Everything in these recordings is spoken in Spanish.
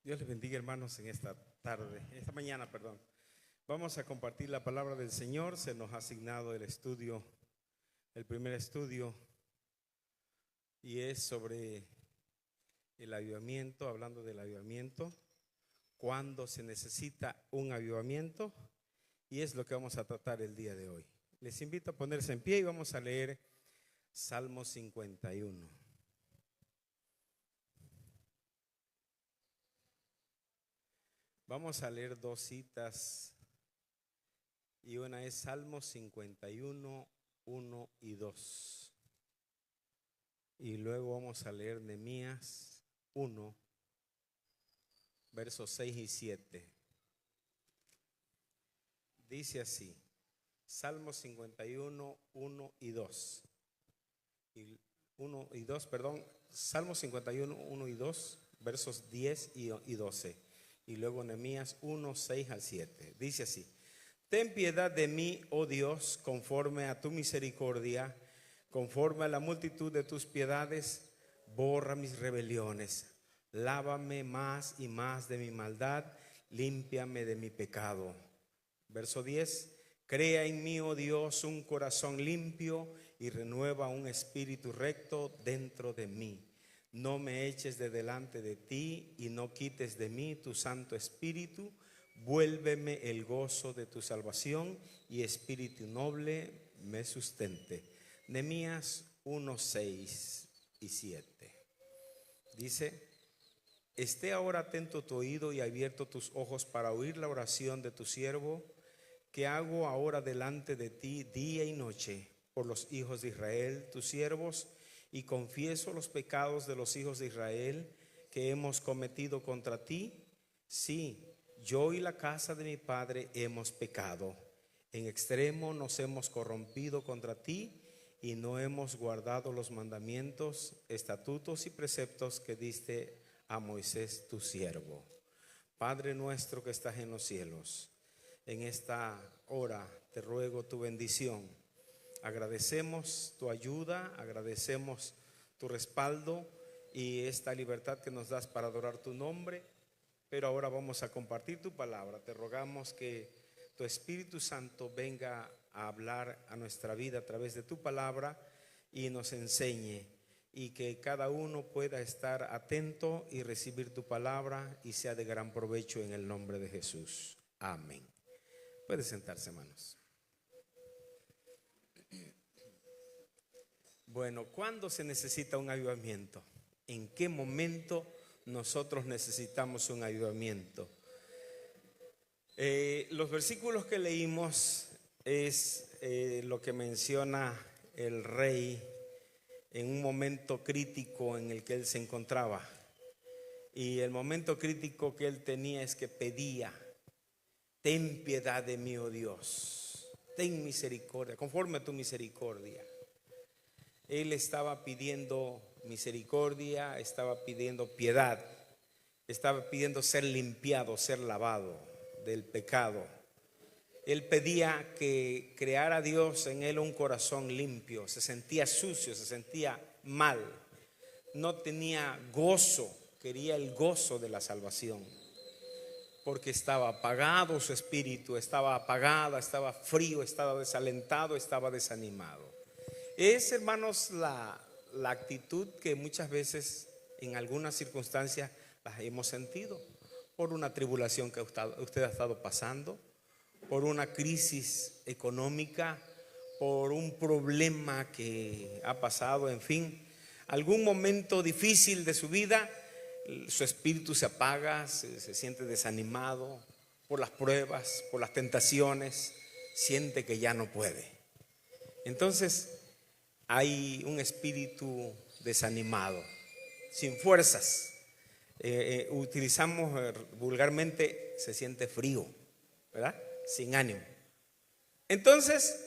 Dios les bendiga, hermanos, en esta mañana, perdón. Vamos a compartir la palabra del Señor. Se nos ha asignado el primer estudio, y es sobre el avivamiento, hablando del avivamiento, cuándo se necesita un avivamiento, y es lo que vamos a tratar el día de hoy. Les invito a ponerse en pie y vamos a leer Salmo 51. Vamos a leer dos citas, y una es Salmo 51, 1 y 2. Y luego vamos a leer Nehemías 1, versos 6 y 7. Dice así, Salmo 51, 1 y 2. Salmo 51, 1 y 2, versos 10 y 12. Y luego Nehemías 1, 6 al 7. Dice así: Ten piedad de mí, oh Dios, conforme a tu misericordia, conforme a la multitud de tus piedades, borra mis rebeliones. Lávame más y más de mi maldad, límpiame de mi pecado. Verso 10: Crea en mí, oh Dios, un corazón limpio y renueva un espíritu recto dentro de mí. No me eches de delante de ti y no quites de mí tu Santo Espíritu. Vuélveme el gozo de tu salvación y espíritu noble me sustente. Nehemías 1, 6 y 7. Dice: Esté ahora atento tu oído y abierto tus ojos para oír la oración de tu siervo, que hago ahora delante de ti día y noche por los hijos de Israel, tus siervos, y confieso los pecados de los hijos de Israel que hemos cometido contra ti. Sí, yo y la casa de mi padre hemos pecado. En extremo nos hemos corrompido contra ti y no hemos guardado los mandamientos, estatutos y preceptos que diste a Moisés tu siervo. Padre nuestro que estás en los cielos, en esta hora te ruego tu bendición. Agradecemos tu ayuda, agradecemos tu respaldo y esta libertad que nos das para adorar tu nombre. Pero ahora vamos a compartir tu palabra. Te rogamos que tu Espíritu Santo venga a hablar a nuestra vida a través de tu palabra y nos enseñe, y que cada uno pueda estar atento y recibir tu palabra y sea de gran provecho en el nombre de Jesús. Amén. Puede sentarse, hermanos. Bueno, ¿cuándo se necesita un avivamiento? ¿En qué momento nosotros necesitamos un avivamiento? Los versículos que leímos es lo que menciona el rey en un momento crítico en el que él se encontraba. Y el momento crítico que él tenía es que pedía: ten piedad de mí, oh Dios, ten misericordia, conforme a tu misericordia. Él estaba pidiendo misericordia, estaba pidiendo piedad, estaba pidiendo ser limpiado, ser lavado del pecado. Él pedía que creara Dios en él un corazón limpio. Se sentía sucio, se sentía mal, no tenía gozo, quería el gozo de la salvación, porque estaba apagado su espíritu, estaba apagado, estaba frío, estaba desalentado, estaba desanimado. Es, hermanos, la actitud que muchas veces en algunas circunstancias las hemos sentido, por una tribulación que usted ha estado pasando, por una crisis económica, por un problema que ha pasado, en fin, algún momento difícil de su vida. Su espíritu se apaga, se siente desanimado por las pruebas, por las tentaciones, siente que ya no puede. Entonces hay un espíritu desanimado, sin fuerzas. Utilizamos vulgarmente, se siente frío, ¿verdad? Sin ánimo. Entonces,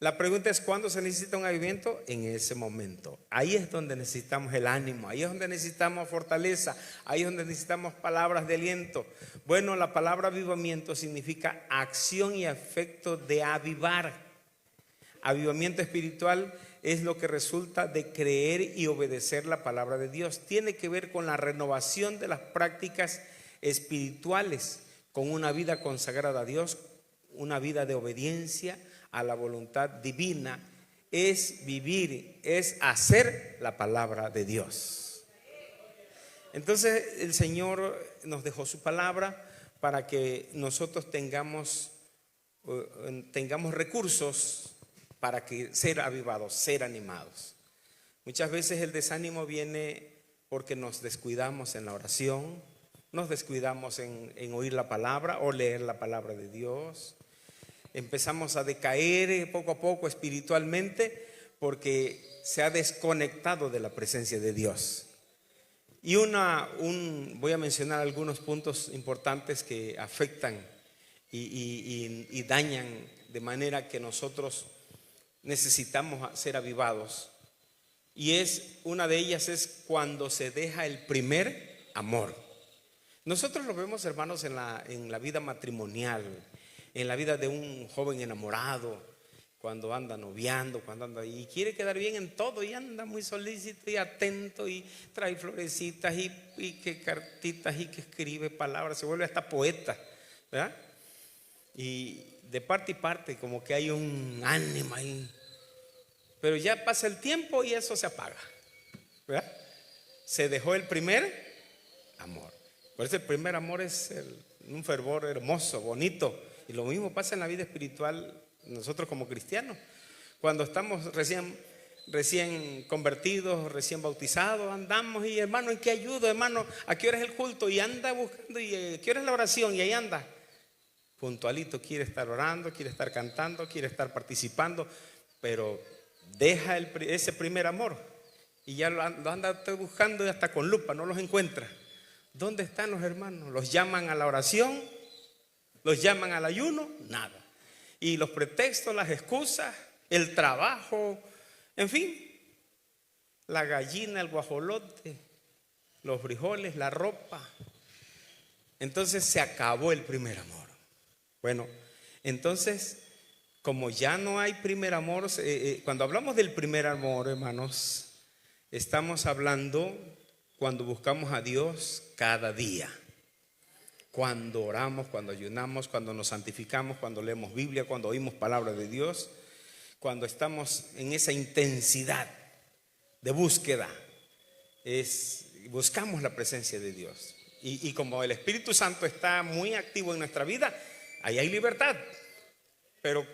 la pregunta es: ¿cuándo se necesita un avivamiento? En ese momento. Ahí es donde necesitamos el ánimo, ahí es donde necesitamos fortaleza, ahí es donde necesitamos palabras de aliento. Bueno, la palabra avivamiento significa acción y efecto de avivar. Avivamiento espiritual es lo que resulta de creer y obedecer la palabra de Dios. Tiene que ver con la renovación de las prácticas espirituales, con una vida consagrada a Dios, una vida de obediencia a la voluntad divina. Es vivir, es hacer la palabra de Dios. Entonces el Señor nos dejó su palabra para que nosotros tengamos recursos para que ser avivados, ser animados. Muchas veces el desánimo viene porque nos descuidamos en la oración, nos descuidamos en oír la palabra o leer la palabra de Dios. Empezamos a decaer poco a poco espiritualmente porque se ha desconectado de la presencia de Dios. Y voy a mencionar algunos puntos importantes que afectan y dañan de manera que nosotros necesitamos ser avivados. Y una de ellas es cuando se deja el primer amor. Nosotros lo vemos, hermanos, en la vida matrimonial, en la vida de un joven enamorado, cuando anda noviando, cuando anda y quiere quedar bien en todo y anda muy solícito y atento y trae florecitas y que cartitas y que escribe palabras, se vuelve hasta poeta, ¿verdad? Y de parte y parte como que hay un ánimo ahí, pero ya pasa el tiempo y eso se apaga, ¿verdad? Se dejó el primer amor. Por eso el primer amor es un fervor hermoso, bonito. Y lo mismo pasa en la vida espiritual nosotros como cristianos. Cuando estamos recién convertidos, recién bautizados, andamos y hermano, ¿en qué ayudo? Hermano, ¿a qué hora es el culto? Y anda buscando, y ¿a qué hora es la oración? Y ahí anda, puntualito, quiere estar orando, quiere estar cantando, quiere estar participando, pero deja ese primer amor y ya lo anda buscando hasta con lupa, no los encuentra. ¿Dónde están los hermanos? Los llaman a la oración, los llaman al ayuno, nada. Y los pretextos, las excusas, el trabajo, en fin, la gallina, el guajolote, los frijoles, la ropa. Entonces se acabó el primer amor. Bueno, entonces, como ya no hay primer amor, cuando hablamos del primer amor, hermanos, estamos hablando cuando buscamos a Dios cada día. Cuando oramos, cuando ayunamos, cuando nos santificamos, cuando leemos Biblia, cuando oímos palabra de Dios, cuando estamos en esa intensidad de búsqueda, buscamos la presencia de Dios. Y como el Espíritu Santo está muy activo en nuestra vida, ahí hay libertad. Pero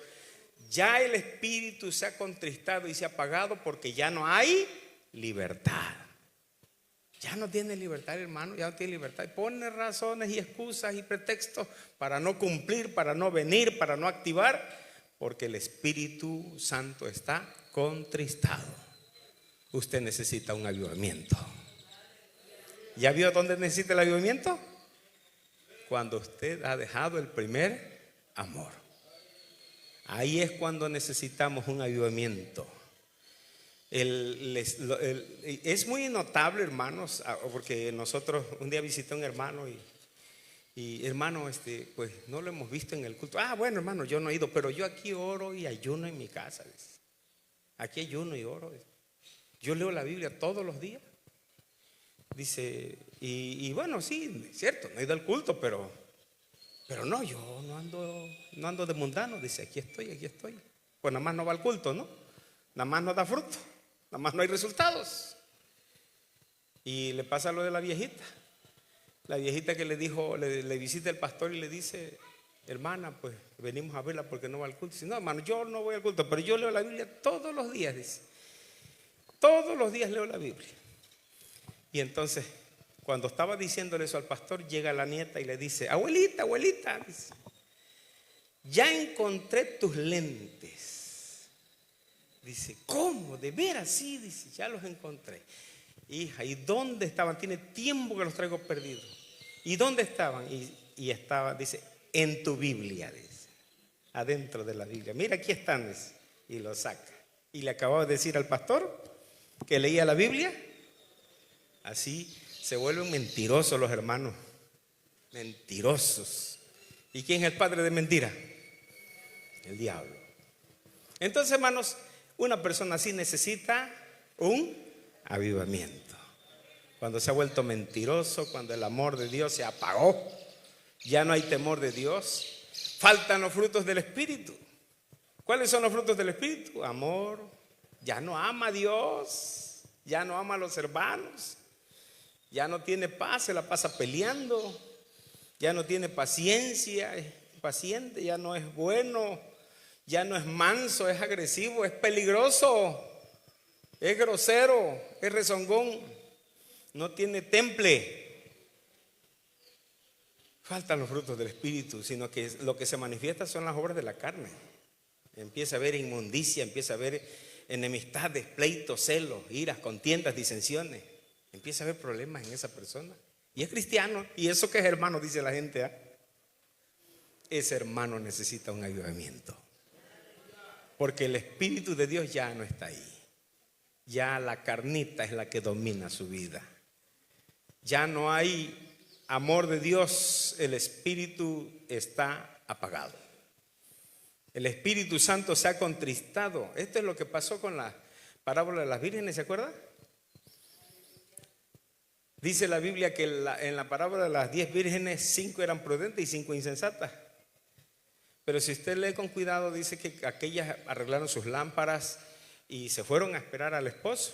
ya el Espíritu se ha contristado y se ha apagado porque ya no hay libertad. Ya no tiene libertad, hermano, ya no tiene libertad. Y pone razones y excusas y pretextos para no cumplir, para no venir, para no activar, porque el Espíritu Santo está contristado. Usted necesita un avivamiento. ¿Ya vio dónde necesita el avivamiento? Cuando usted ha dejado el primer amor. Ahí es cuando necesitamos un avivamiento. Es muy notable, hermanos, porque nosotros un día visité a un hermano y hermano, pues no lo hemos visto en el culto. Bueno, hermano, yo no he ido, pero yo aquí oro y ayuno en mi casa. Dice. Aquí ayuno y oro. Dice. Yo leo la Biblia todos los días. Dice, y bueno, sí, es cierto, no he ido al culto, pero no, yo no ando de mundano. Dice, aquí estoy. Pues nada más no va al culto, ¿no? Nada más no da fruto. Nada más no hay resultados. Y le pasa lo de la viejita. La viejita que le dijo, le visita el pastor y le dice, hermana, pues venimos a verla porque no va al culto. Dice, no, hermano, yo no voy al culto, pero yo leo la Biblia todos los días, dice. Todos los días leo la Biblia. Y entonces, cuando estaba diciéndole eso al pastor, llega la nieta y le dice, abuelita, dice, ya encontré tus lentes. Dice, ¿cómo? ¿De veras? Sí, dice, ya los encontré. Hija, ¿y dónde estaban? Tiene tiempo que los traigo perdidos. ¿Y dónde estaban? Y estaba, dice, en tu Biblia, dice, adentro de la Biblia. Mira, aquí están, dice, y lo saca. Y le acababa de decir al pastor que leía la Biblia. Así se vuelven mentirosos los hermanos. Mentirosos. ¿Y quién es el padre de mentira? El diablo. Entonces, hermanos, Una persona así necesita un avivamiento. Cuando se ha vuelto mentiroso, cuando el amor de Dios se apagó, ya no hay temor de Dios, faltan los frutos del Espíritu. ¿Cuáles son los frutos del Espíritu? Amor. Ya no ama a Dios, ya no ama a los hermanos, ya no tiene paz, se la pasa peleando, ya no tiene paciencia, es impaciente, ya no es bueno, ya no es manso, es agresivo, es peligroso, es grosero, es rezongón, no tiene temple. Faltan los frutos del Espíritu, sino que lo que se manifiesta son las obras de la carne. Empieza a haber inmundicia, empieza a haber enemistades, pleitos, celos, iras, contiendas, disensiones. Empieza a haber problemas en esa persona. Y es cristiano, y eso que es hermano, dice la gente, ¿eh? Ese hermano necesita un avivamiento. Porque el Espíritu de Dios ya no está ahí. Ya la carnita es la que domina su vida. Ya no hay amor de Dios, el Espíritu está apagado. El Espíritu Santo se ha contristado. Esto es lo que pasó con la parábola de las vírgenes, ¿se acuerda? Dice la Biblia que en la parábola de las 10 vírgenes, 5 eran prudentes y 5 insensatas. Pero si usted lee con cuidado, dice que aquellas arreglaron sus lámparas y se fueron a esperar al esposo.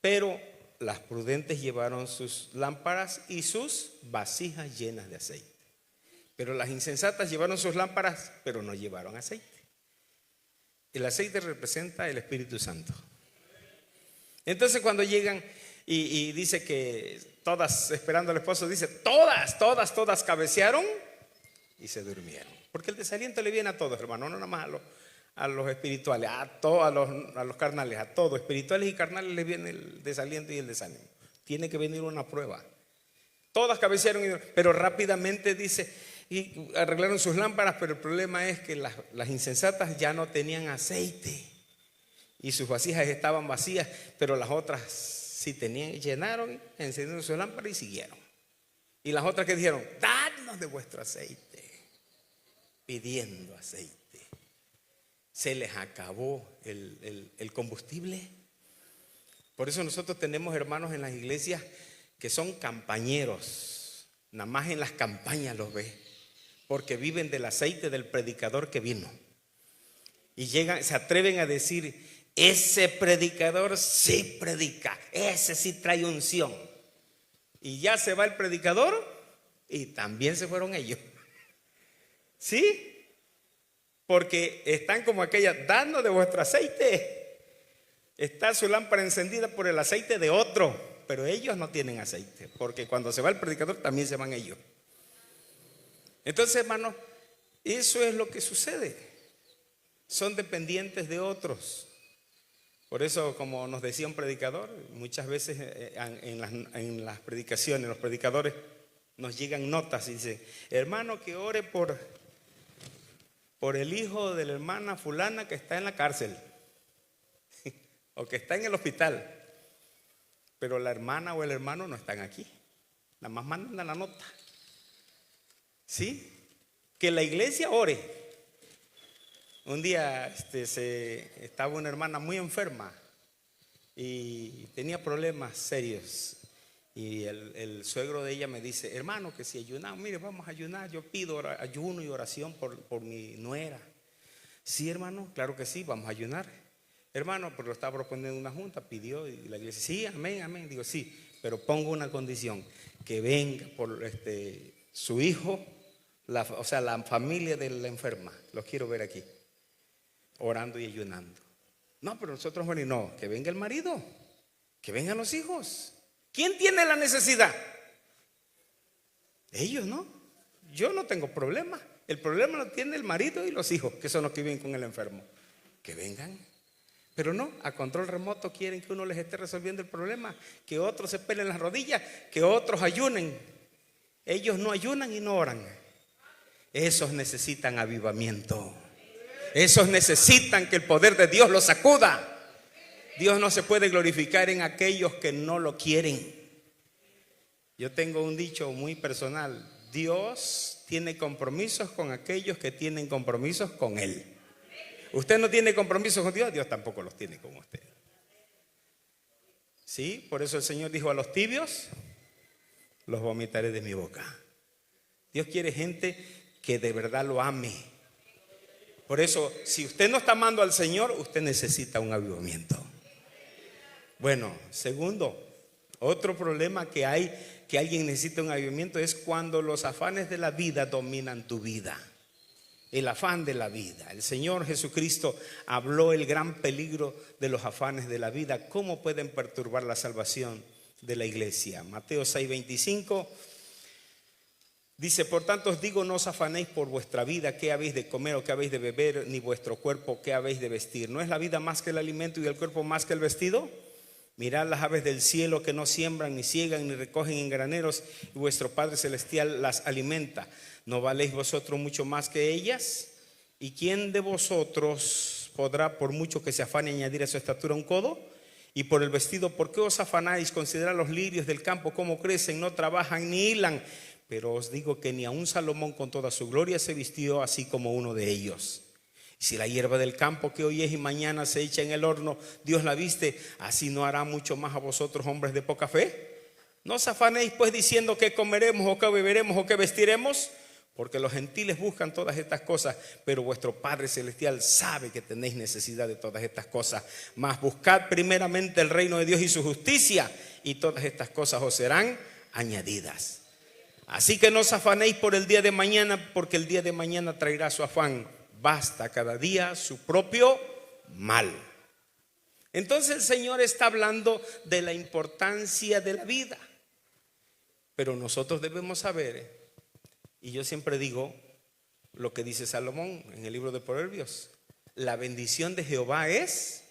Pero las prudentes llevaron sus lámparas y sus vasijas llenas de aceite. Pero las insensatas llevaron sus lámparas, pero no llevaron aceite. El aceite representa el Espíritu Santo. Entonces cuando llegan y dice que todas, esperando al esposo, dice todas cabecearon y se durmieron. Porque el desaliento le viene a todos, hermano, no nada más a los espirituales, a los carnales, a todos, espirituales y carnales les viene el desaliento y el desánimo. Tiene que venir una prueba. Todas cabecearon, pero rápidamente dice, y arreglaron sus lámparas, pero el problema es que las insensatas ya no tenían aceite y sus vasijas estaban vacías, pero las otras sí tenían, llenaron, encendieron sus lámparas y siguieron. Y las otras que dijeron, dadnos de vuestro aceite, pidiendo aceite. Se les acabó el combustible. Por eso nosotros tenemos hermanos en las iglesias que son campañeros, nada más en las campañas los ve, porque viven del aceite del predicador que vino. Y llegan, se atreven a decir, ese predicador sí predica, ese sí trae unción. Y ya se va el predicador y también se fueron ellos. ¿Sí? Porque están como aquella, dando de vuestro aceite. Está su lámpara encendida por el aceite de otro, pero ellos no tienen aceite, porque cuando se va el predicador también se van ellos. Entonces, hermano, eso es lo que sucede. Son dependientes de otros. Por eso, como nos decía un predicador, muchas veces en las predicaciones, los predicadores nos llegan notas y dicen, hermano, que ore por el hijo de la hermana fulana que está en la cárcel o que está en el hospital, pero la hermana o el hermano no están aquí, nada más mandan la nota. ¿Sí? Que la iglesia ore. Un día estaba una hermana muy enferma y tenía problemas serios. Y el suegro de ella me dice, hermano, que si ayunamos, mire, vamos a ayunar. Yo pido ayuno y oración por mi nuera. Sí, hermano, claro que sí, vamos a ayunar. Hermano, pero lo estaba proponiendo una junta, pidió y la iglesia, sí, amén, amén. Digo, sí, pero pongo una condición, que venga por su hijo, o sea, la familia de la enferma. Los quiero ver aquí, orando y ayunando. No, pero nosotros, bueno, y no, que venga el marido, que vengan los hijos. ¿Quién tiene la necesidad? Ellos, ¿no? Yo no tengo problema. El problema lo tiene el marido y los hijos, que son los que viven con el enfermo. Que vengan. Pero no, a control remoto quieren que uno les esté resolviendo el problema, que otros se peleen las rodillas, que otros ayunen. Ellos no ayunan y no oran. Esos necesitan avivamiento. Esos necesitan que el poder de Dios los sacuda. Dios no se puede glorificar en aquellos que no lo quieren. Yo tengo un dicho muy personal. Dios tiene compromisos con aquellos que tienen compromisos con Él. Usted no tiene compromiso con Dios, Dios tampoco los tiene con usted. Sí, por eso el Señor dijo: a los tibios los vomitaré de mi boca. Dios quiere gente que de verdad lo ame. Por eso, si usted no está amando al Señor, usted necesita un avivamiento. Bueno, segundo, otro problema que hay, que alguien necesita un avivamiento, es cuando los afanes de la vida dominan tu vida. El afán de la vida. El Señor Jesucristo habló el gran peligro de los afanes de la vida, cómo pueden perturbar la salvación de la iglesia. Mateo 6:25 dice: por tanto os digo, no os afanéis por vuestra vida, qué habéis de comer o qué habéis de beber, ni vuestro cuerpo, qué habéis de vestir. ¿No es la vida más que el alimento y el cuerpo más que el vestido? Mirad las aves del cielo, que no siembran, ni ciegan, ni recogen en graneros, y vuestro Padre Celestial las alimenta. ¿No valéis vosotros mucho más que ellas? ¿Y quién de vosotros podrá, por mucho que se afane, añadir a su estatura un codo? Y por el vestido, ¿por qué os afanáis? Considerad los lirios del campo, cómo crecen, no trabajan ni hilan. Pero os digo que ni aun Salomón con toda su gloria se vistió así como uno de ellos. Si la hierba del campo, que hoy es y mañana se echa en el horno, Dios la viste, así no hará mucho más a vosotros, hombres de poca fe. No os afanéis pues diciendo qué comeremos o qué beberemos o qué vestiremos, porque los gentiles buscan todas estas cosas, pero vuestro Padre Celestial sabe que tenéis necesidad de todas estas cosas. Mas buscad primeramente el reino de Dios y su justicia, y todas estas cosas os serán añadidas. Así que no os afanéis por el día de mañana, porque el día de mañana traerá su afán. Basta cada día su propio mal. Entonces el Señor está hablando de la importancia de la vida, pero nosotros debemos saber, y yo siempre digo lo que dice Salomón en el libro de Proverbios: la bendición de Jehová es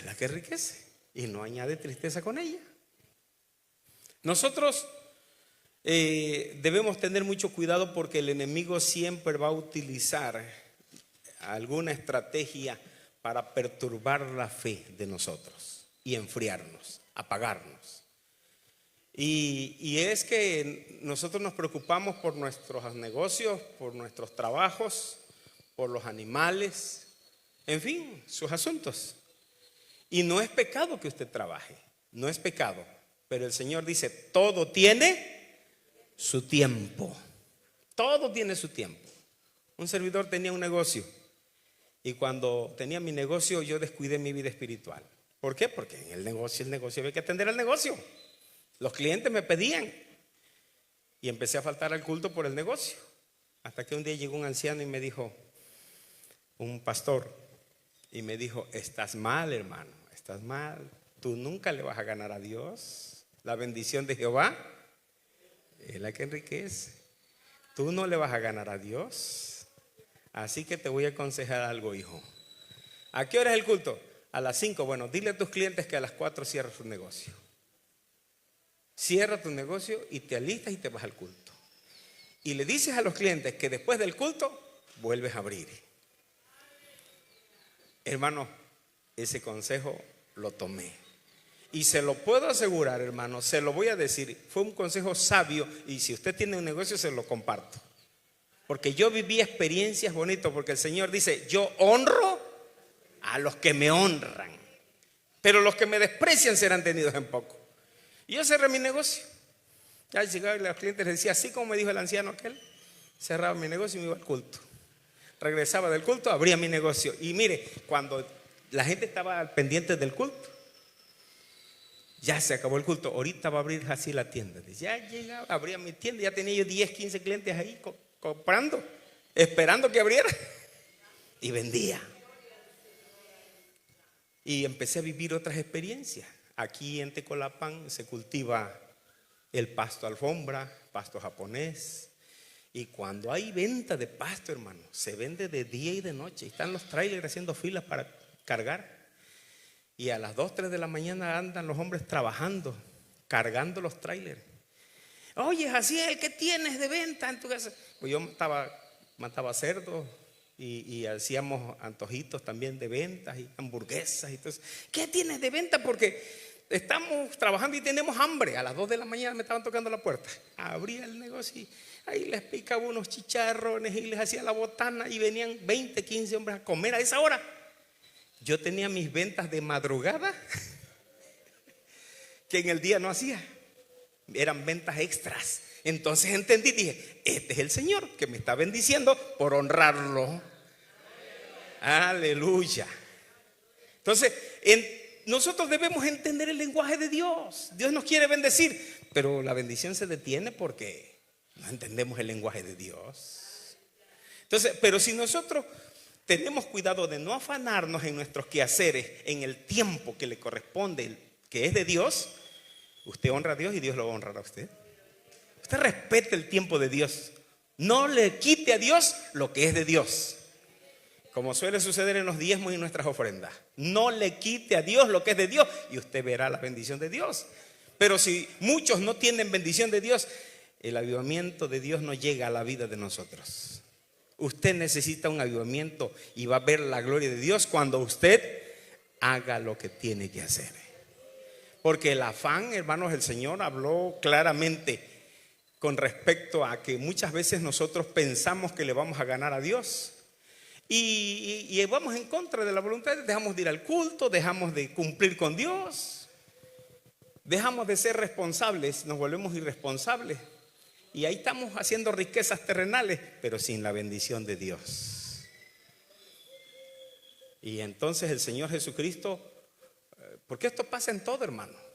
la que enriquece y no añade tristeza con ella. Nosotros debemos tener mucho cuidado, porque el enemigo siempre va a utilizar alguna estrategia para perturbar la fe de nosotros y enfriarnos, apagarnos. Y es que nosotros nos preocupamos por nuestros negocios, por nuestros trabajos, por los animales, en fin, sus asuntos. Y no es pecado que usted trabaje, no es pecado, pero el Señor dice: todo tiene su tiempo. Todo tiene su tiempo. Un servidor tenía un negocio, y cuando tenía mi negocio yo descuidé mi vida espiritual. ¿Por qué? Porque en el negocio había que atender al negocio. Los clientes me pedían y empecé a faltar al culto por el negocio. Hasta que un día llegó un anciano y me dijo, un pastor, y me dijo: estás mal, hermano, estás mal. Tú nunca le vas a ganar a Dios. La bendición de Jehová es la que enriquece. Tú no le vas a ganar a Dios. Así que te voy a aconsejar algo, hijo. ¿A qué hora es el culto? A las 5. Bueno, dile a tus clientes que a las 4 cierras su negocio. Cierra tu negocio y te alistas y te vas al culto. Y le dices a los clientes que después del culto vuelves a abrir. Hermano, ese consejo lo tomé. Y se lo puedo asegurar, hermano, se lo voy a decir, fue un consejo sabio, y si usted tiene un negocio se lo comparto. Porque yo viví experiencias bonitas, porque el Señor dice: yo honro a los que me honran, pero los que me desprecian serán tenidos en poco. Y yo cerré mi negocio. Ya llegaba y los clientes les decía, así como me dijo el anciano aquel, cerraba mi negocio y me iba al culto. Regresaba del culto, abría mi negocio. Y mire, cuando la gente estaba al pendiente del culto, ya se acabó el culto, ahorita va a abrir así la tienda. Ya llegaba, abría mi tienda, ya tenía yo 10, 15 clientes ahí comprando, esperando que abriera, y vendía. Y empecé a vivir otras experiencias. Aquí en Tecolapan se cultiva el pasto alfombra, pasto japonés. Y cuando hay venta de pasto, hermano, se vende de día y de noche. Están los trailers haciendo filas para cargar. Y a las 2, 3 de la mañana andan los hombres trabajando, cargando los trailers. Oye, Jaciel, ¿qué tienes de venta en tu casa? Pues yo mataba cerdos y hacíamos antojitos también de ventas y hamburguesas y todo eso. ¿Qué tienes de venta? Porque estamos trabajando y tenemos hambre. A las 2 de la mañana me estaban tocando la puerta. Abría el negocio y ahí les picaba unos chicharrones y les hacía la botana y venían 20, 15 hombres a comer a esa hora. Yo tenía mis ventas de madrugada que en el día no hacía. Eran ventas extras. Entonces entendí, dije, este es el Señor que me está bendiciendo por honrarlo. Aleluya. Entonces, nosotros debemos entender el lenguaje de Dios. Dios nos quiere bendecir, pero la bendición se detiene porque no entendemos el lenguaje de Dios. Entonces, pero si nosotros tenemos cuidado de no afanarnos en nuestros quehaceres, en el tiempo que le corresponde, que es de Dios, usted honra a Dios y Dios lo va a honrar a usted. Usted respete el tiempo de Dios. No le quite a Dios lo que es de Dios. Como suele suceder en los diezmos y nuestras ofrendas. No le quite a Dios lo que es de Dios y usted verá la bendición de Dios. Pero si muchos no tienen bendición de Dios, el avivamiento de Dios no llega a la vida de nosotros. Usted necesita un avivamiento y va a ver la gloria de Dios cuando usted haga lo que tiene que hacer. Porque el afán, hermanos, el Señor habló claramente con respecto a que muchas veces nosotros pensamos que le vamos a ganar a Dios y vamos en contra de la voluntad. Dejamos de ir al culto, dejamos de cumplir con Dios, dejamos de ser responsables, nos volvemos irresponsables y ahí estamos haciendo riquezas terrenales, pero sin la bendición de Dios. Y entonces el Señor Jesucristo, porque esto pasa en todo, hermano.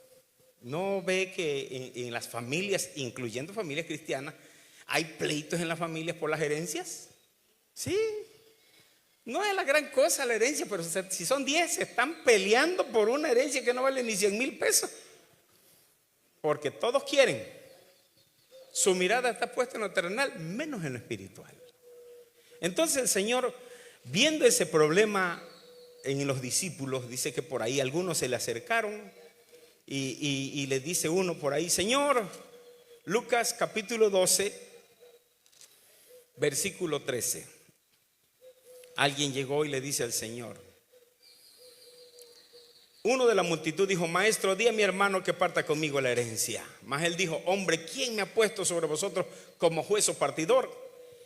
¿No ve que en las familias, incluyendo familias cristianas, hay pleitos en las familias por las herencias? Sí. No es la gran cosa la herencia, pero si son 10, se están peleando por una herencia que no vale ni 100,000 pesos. Porque todos quieren. Su mirada está puesta en lo terrenal, menos en lo espiritual. Entonces el Señor, viendo ese problema en los discípulos, dice que por ahí algunos se le acercaron y le dice uno por ahí: Señor, Lucas capítulo 12, versículo 13. Alguien llegó y le dice al Señor, uno de la multitud dijo: Maestro, di a mi hermano que parta conmigo la herencia. Mas él dijo: Hombre, ¿quién me ha puesto sobre vosotros como juez o partidor?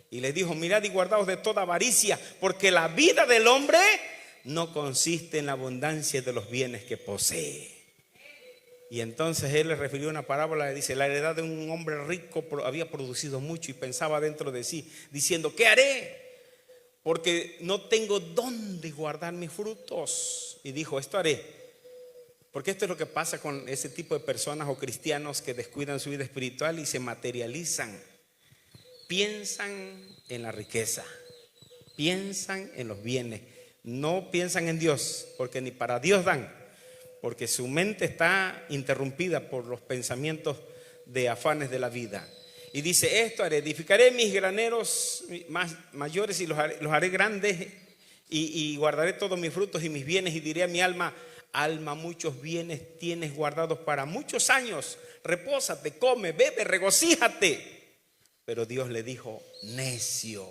Y les dijo: Mirad y guardaos de toda avaricia, porque la vida del hombre no consiste en la abundancia de los bienes que posee. Y entonces él le refirió una parábola, dice: la heredad de un hombre rico había producido mucho y pensaba dentro de sí, diciendo: ¿qué haré? Porque no tengo dónde guardar mis frutos. Y dijo: esto haré. Porque esto es lo que pasa con ese tipo de personas o cristianos que descuidan su vida espiritual y se materializan. Piensan en la riqueza, piensan en los bienes, no piensan en Dios, porque ni para Dios dan. Porque su mente está interrumpida por los pensamientos de afanes de la vida. Y dice: esto haré, edificaré mis graneros más mayores y los haré grandes y guardaré todos mis frutos y mis bienes. Y diré a mi alma: alma, muchos bienes tienes guardados para muchos años. Repósate, come, bebe, regocíjate. Pero Dios le dijo: necio,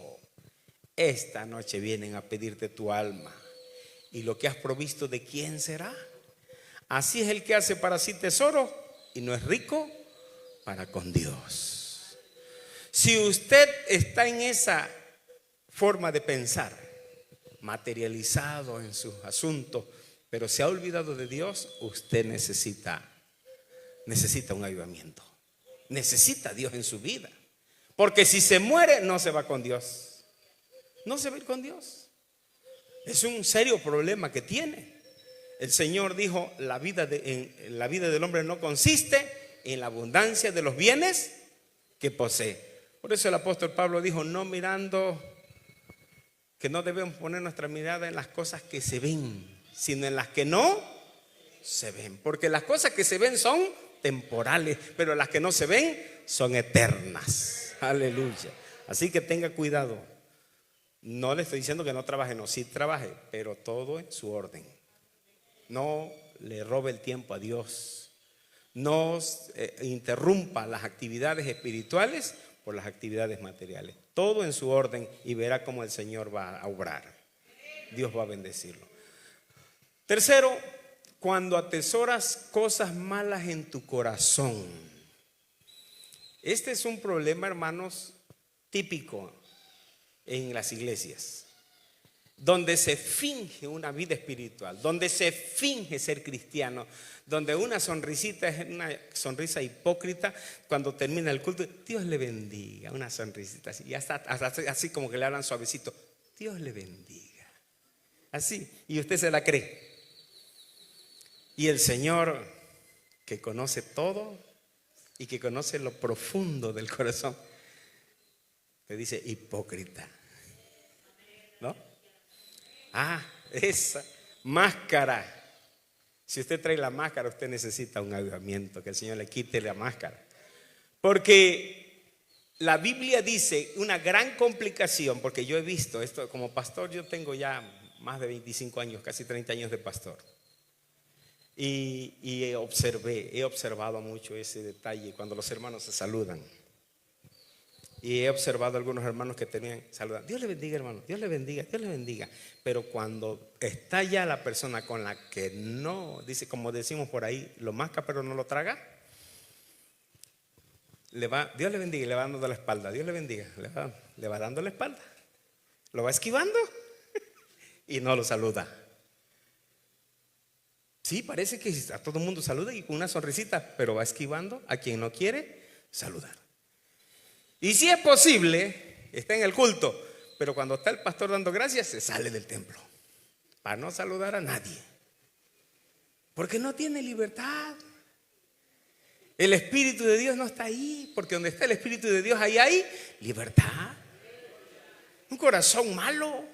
esta noche vienen a pedirte tu alma. Y lo que has provisto, ¿de quién será? Así es el que hace para sí tesoro y no es rico para con Dios. Si usted está en esa forma de pensar, materializado en sus asuntos, pero se ha olvidado de Dios, usted necesita un avivamiento. Necesita a Dios en su vida. Porque si se muere, no se va con Dios. No se va a ir con Dios. Es un serio problema que tiene. El Señor dijo: la vida del hombre no consiste en la abundancia de los bienes que posee. Por eso el apóstol Pablo dijo: no mirando, que no debemos poner nuestra mirada en las cosas que se ven, sino en las que no se ven. Porque las cosas que se ven son temporales, pero las que no se ven son eternas. Aleluya. Así que tenga cuidado. No le estoy diciendo que no trabaje, no, sí trabaje, pero todo en su orden. No le robe el tiempo a Dios. No interrumpa las actividades espirituales por las actividades materiales. Todo en su orden y verá cómo el Señor va a obrar. Dios va a bendecirlo. Tercero, cuando atesoras cosas malas en tu corazón. Este es un problema, hermanos, típico en las iglesias, donde se finge una vida espiritual, donde se finge ser cristiano, donde una sonrisita es una sonrisa hipócrita. Cuando termina el culto, Dios le bendiga, una sonrisita así, y hasta así como que le hablan suavecito, Dios le bendiga, así, y usted se la cree. Y el Señor, que conoce todo y que conoce lo profundo del corazón, le dice hipócrita, ¿no? Esa máscara. Si usted trae la máscara, usted necesita un avivamiento, que el Señor le quite la máscara. Porque la Biblia dice una gran complicación, porque yo he visto esto como pastor. Yo tengo ya más de 25 años, casi 30 años de pastor. Y he observado mucho ese detalle cuando los hermanos se saludan. Y he observado algunos hermanos que tenían saludan, Dios le bendiga, hermano, Dios le bendiga, Dios le bendiga. Pero cuando está ya la persona con la que no, dice, como decimos por ahí, lo masca pero no lo traga, Dios le bendiga y le va dando la espalda. Dios le bendiga, le va dando la espalda, lo va esquivando y no lo saluda. Sí, parece que a todo el mundo saluda y con una sonrisita, pero va esquivando a quien no quiere saludar. Y si es posible, está en el culto, pero cuando está el pastor dando gracias, se sale del templo para no saludar a nadie, porque no tiene libertad. El Espíritu de Dios no está ahí, porque donde está el Espíritu de Dios, ahí hay libertad. Un corazón malo.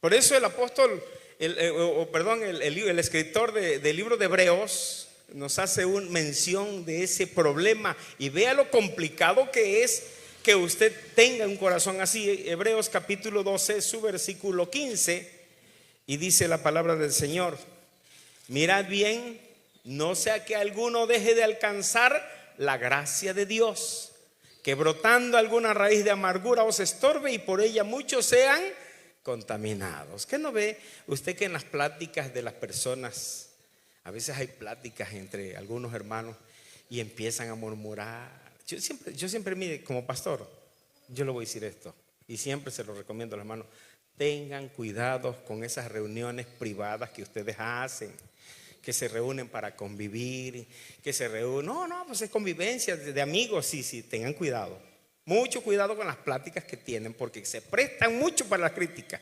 Por eso el apóstol, el escritor del libro de Hebreos nos hace una mención de ese problema, y vea lo complicado que es que usted tenga un corazón así. Hebreos capítulo 12, su versículo 15, y dice la palabra del Señor: mirad bien, no sea que alguno deje de alcanzar la gracia de Dios, que brotando alguna raíz de amargura os estorbe y por ella muchos sean contaminados. ¿Qué no ve usted que en las pláticas de las personas, a veces hay pláticas entre algunos hermanos y empiezan a murmurar? Yo siempre, mire, como pastor, yo le voy a decir esto, y siempre se lo recomiendo a los hermanos: tengan cuidado con esas reuniones privadas que ustedes hacen, que se reúnen para convivir, que se reúnen, pues es convivencia de amigos. Sí, tengan cuidado, mucho cuidado con las pláticas que tienen, porque se prestan mucho para la crítica.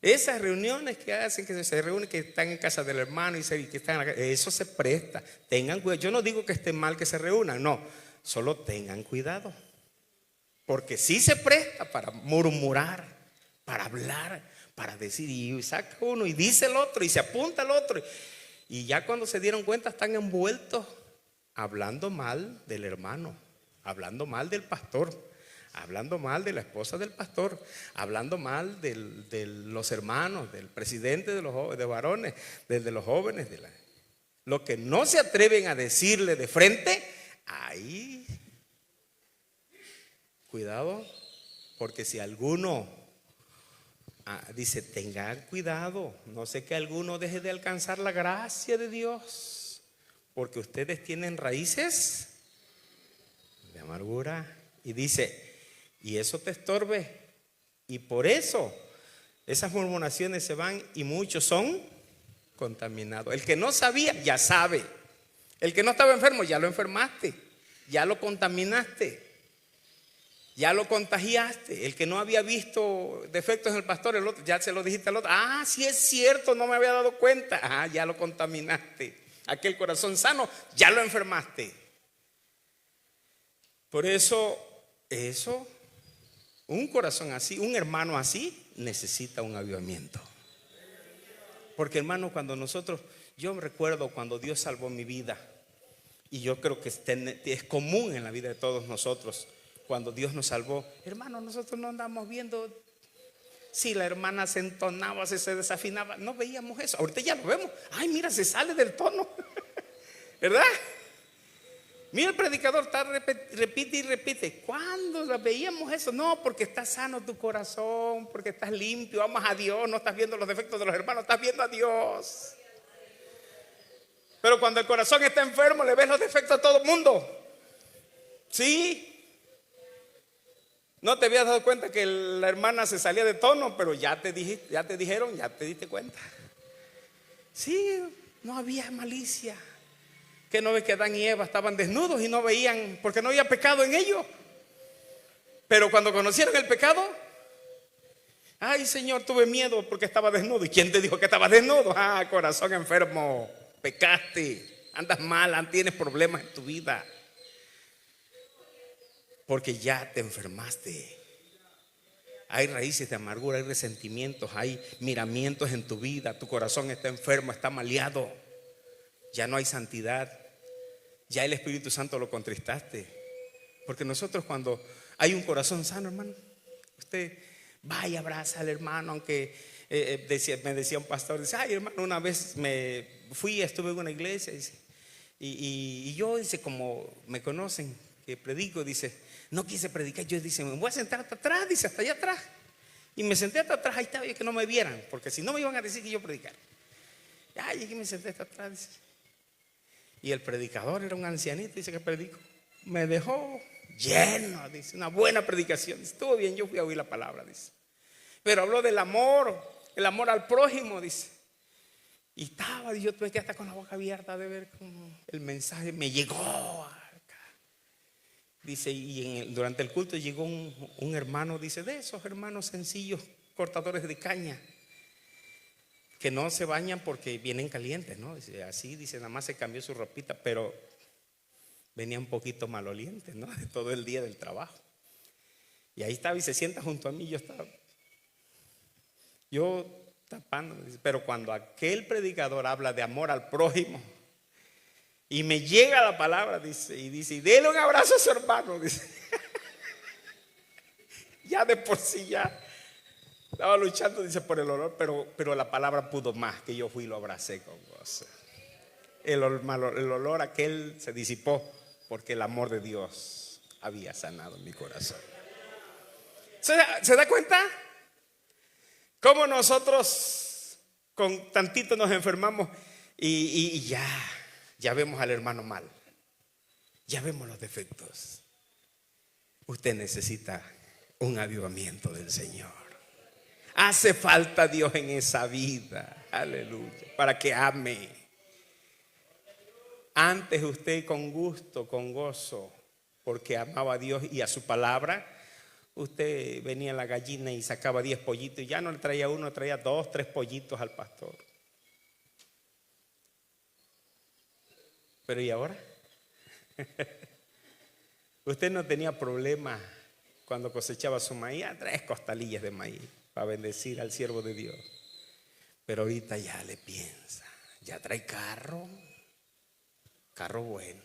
Esas reuniones que hacen, que se reúnen, que están en casa del hermano y que están eso se presta. Tengan cuidado. Yo no digo que esté mal que se reúnan, no, solo tengan cuidado, porque sí se presta para murmurar, para hablar, para decir, y saca uno y dice el otro y se apunta al otro, y ya cuando se dieron cuenta están envueltos hablando mal del hermano, hablando mal del pastor, hablando mal de la esposa del pastor, hablando mal de los hermanos, del presidente de los varones, de los jóvenes, lo que no se atreven a decirle de frente. Ahí cuidado, porque si alguno dice, tengan cuidado, no sé que alguno deje de alcanzar la gracia de Dios, porque ustedes tienen raíces de amargura. Y dice, y eso te estorbe, y por eso esas murmuraciones se van y muchos son contaminados. El que no sabía ya sabe, el que no estaba enfermo ya lo enfermaste, ya lo contaminaste, ya lo contagiaste. El que no había visto defectos en el pastor, el otro, ya se lo dijiste al otro: sí es cierto, no me había dado cuenta. Ya lo contaminaste. Aquel corazón sano, ya lo enfermaste. Por eso, un corazón así, un hermano así, necesita un avivamiento. Porque, hermano, yo me recuerdo cuando Dios salvó mi vida, y yo creo que es común en la vida de todos nosotros. Cuando Dios nos salvó, hermano, nosotros no andamos viendo si la hermana se entonaba, si se desafinaba, no veíamos eso. Ahorita ya lo vemos. Mira, se sale del tono, ¿verdad? Mira, el predicador está repite y repite. ¿Cuándo veíamos eso? No, porque está sano tu corazón, porque estás limpio, amas a Dios, no estás viendo los defectos de los hermanos, estás viendo a Dios. Pero cuando el corazón está enfermo, le ves los defectos a todo el mundo. ¿Sí? No te habías dado cuenta que la hermana se salía de tono, pero ya te dijeron, ya te diste cuenta. Sí, no había malicia. Que no ves que Adán y Eva estaban desnudos y no veían, porque no había pecado en ellos. Pero cuando conocieron el pecado, ay, Señor, tuve miedo porque estaba desnudo. ¿Y quién te dijo que estabas desnudo? Ah, corazón enfermo, pecaste, andas mal, tienes problemas en tu vida. Porque ya te enfermaste. Hay raíces de amargura, hay resentimientos, hay miramientos en tu vida. Tu corazón está enfermo, está maleado. Ya no hay santidad. Ya el Espíritu Santo lo contristaste. Porque nosotros, cuando hay un corazón sano, hermano, usted va y abraza al hermano. Aunque me decía un pastor, dice, ay, hermano, una vez me fui, estuve en una iglesia, dice, y yo, dice, como me conocen que predico, dice, no quise predicar. Yo, dice, me voy a sentar hasta atrás, dice, hasta allá atrás. Y me senté hasta atrás, ahí estaba, que no me vieran, porque si no me iban a decir que yo predicara. Ay, llegué y me senté hasta atrás, dice. Y el predicador era un ancianito, dice, que predicó. Me dejó lleno, dice, una buena predicación. Dice, estuvo bien, yo fui a oír la palabra, dice. Pero habló del amor, el amor al prójimo, dice. Y estaba, yo tuve que estar con la boca abierta de ver cómo el mensaje me llegó acá. Dice, y durante el culto llegó un hermano, dice, de esos hermanos sencillos, cortadores de caña, que no se bañan porque vienen calientes, ¿no? Dice, así, dice, nada más se cambió su ropita, pero venía un poquito maloliente, ¿no? De todo el día del trabajo. Y ahí estaba y se sienta junto a mí. Yo tapándome, dice, pero cuando aquel predicador habla de amor al prójimo y me llega la palabra, dice, y dele un abrazo a su hermano, dice. Ya de por sí ya estaba luchando, dice, por el olor, pero la palabra pudo más, que yo fui y lo abracé con gozo. El olor aquel se disipó porque el amor de Dios había sanado mi corazón. ¿Se da cuenta? Cómo nosotros con tantito nos enfermamos y ya vemos al hermano mal. Ya vemos los defectos. Usted necesita un avivamiento del Señor. Hace falta Dios en esa vida, aleluya, para que ame. Antes usted con gusto, con gozo, porque amaba a Dios y a su palabra, usted venía a la gallina y sacaba 10 pollitos y ya no le traía uno, traía 2, 3 pollitos al pastor. Pero ¿y ahora? Usted no tenía problema cuando cosechaba su maíz, 3 costalillas de maíz para bendecir al siervo de Dios. Pero ahorita ya le piensa, ya trae carro bueno.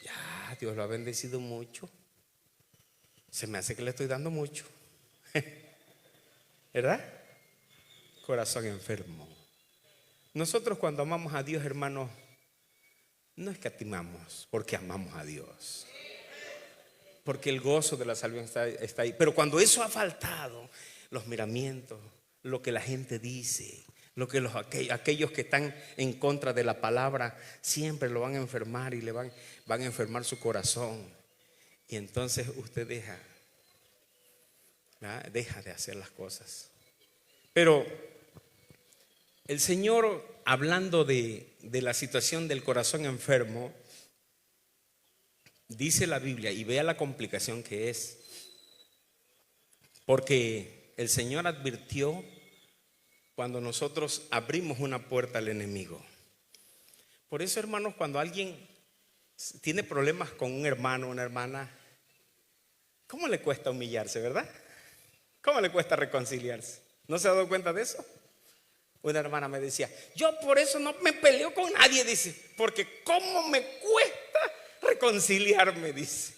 Ya Dios lo ha bendecido mucho. Se me hace que le estoy dando mucho. ¿Verdad? Corazón enfermo. Nosotros cuando amamos a Dios, hermanos, no escatimamos porque amamos a Dios. Porque el gozo de la salvación está ahí. Pero cuando eso ha faltado, los miramientos, lo que la gente dice, lo que aquellos que están en contra de la palabra, siempre lo van a enfermar y le van a enfermar su corazón. Y entonces usted deja de hacer las cosas. Pero el Señor, hablando de la situación del corazón enfermo, dice la Biblia, y vea la complicación que es, porque el Señor advirtió cuando nosotros abrimos una puerta al enemigo. Por eso, hermanos, cuando alguien tiene problemas con un hermano o una hermana, ¿cómo le cuesta humillarse, verdad? ¿Cómo le cuesta reconciliarse? ¿No se ha dado cuenta de eso? Una hermana me decía, yo por eso no me peleo con nadie, dice, porque ¿cómo me cuesta reconciliarme? Dice.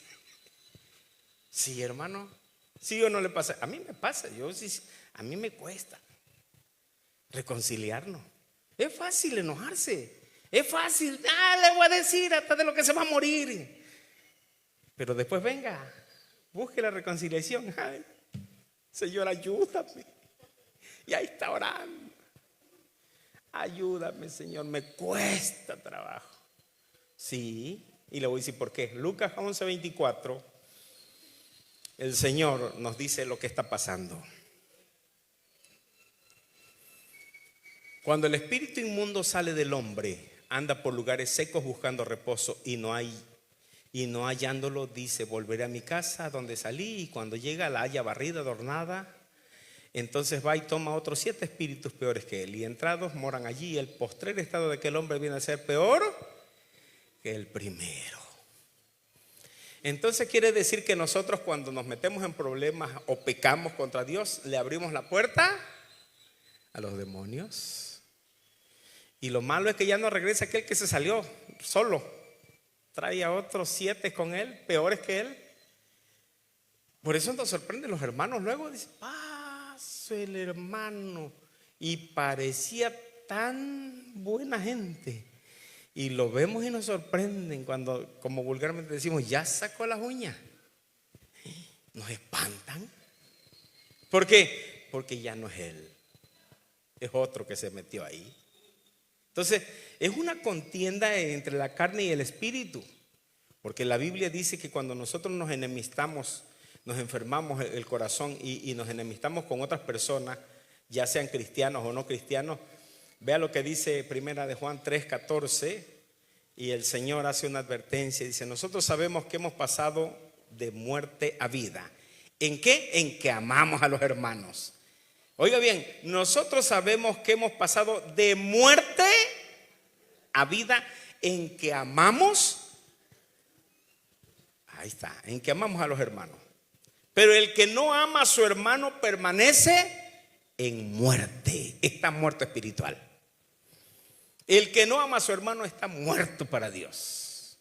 Sí, hermano, sí o no le pasa. A mí me pasa, a mí me cuesta reconciliarnos. Es fácil enojarse, Es fácil, le voy a decir hasta de lo que se va a morir. Pero después venga, busque la reconciliación. Ay, Señor, ayúdame. Y ahí está orando. Ayúdame, Señor, me cuesta trabajo. Sí, y le voy a decir por qué. Lucas 11:24, el Señor nos dice lo que está pasando. Cuando el espíritu inmundo sale del hombre, anda por lugares secos buscando reposo y no hallándolo, dice: volveré a mi casa donde salí, y cuando llega la haya barrida, adornada. Entonces va y toma otros 7 espíritus peores que él, y entrados moran allí. El postrer estado de aquel hombre viene a ser peor que el primero. Entonces quiere decir que nosotros, cuando nos metemos en problemas o pecamos contra Dios, le abrimos la puerta a los demonios. Y lo malo es que ya no regresa aquel que se salió solo, trae a otros 7 con él, peores que él. Por eso nos sorprenden los hermanos. Luego dice: pasó el hermano, y parecía tan buena gente, y lo vemos y nos sorprenden cuando, como vulgarmente decimos, ya sacó las uñas. Nos espantan. ¿Por qué? Porque ya no es él, es otro que se metió ahí. Entonces es una contienda entre la carne y el espíritu, porque la Biblia dice que cuando nosotros nos enemistamos, nos enfermamos el corazón y nos enemistamos con otras personas, ya sean cristianos o no cristianos. Vea lo que dice Primera de Juan 3:14, y el Señor hace una advertencia. Dice: nosotros sabemos que hemos pasado de muerte a vida. ¿En qué? En que amamos a los hermanos. Oiga bien, nosotros sabemos que hemos pasado de muerte a vida en que amamos. Ahí está, en que amamos a los hermanos. Pero el que no ama a su hermano permanece en muerte, está muerto espiritual. El que no ama a su hermano está muerto para Dios.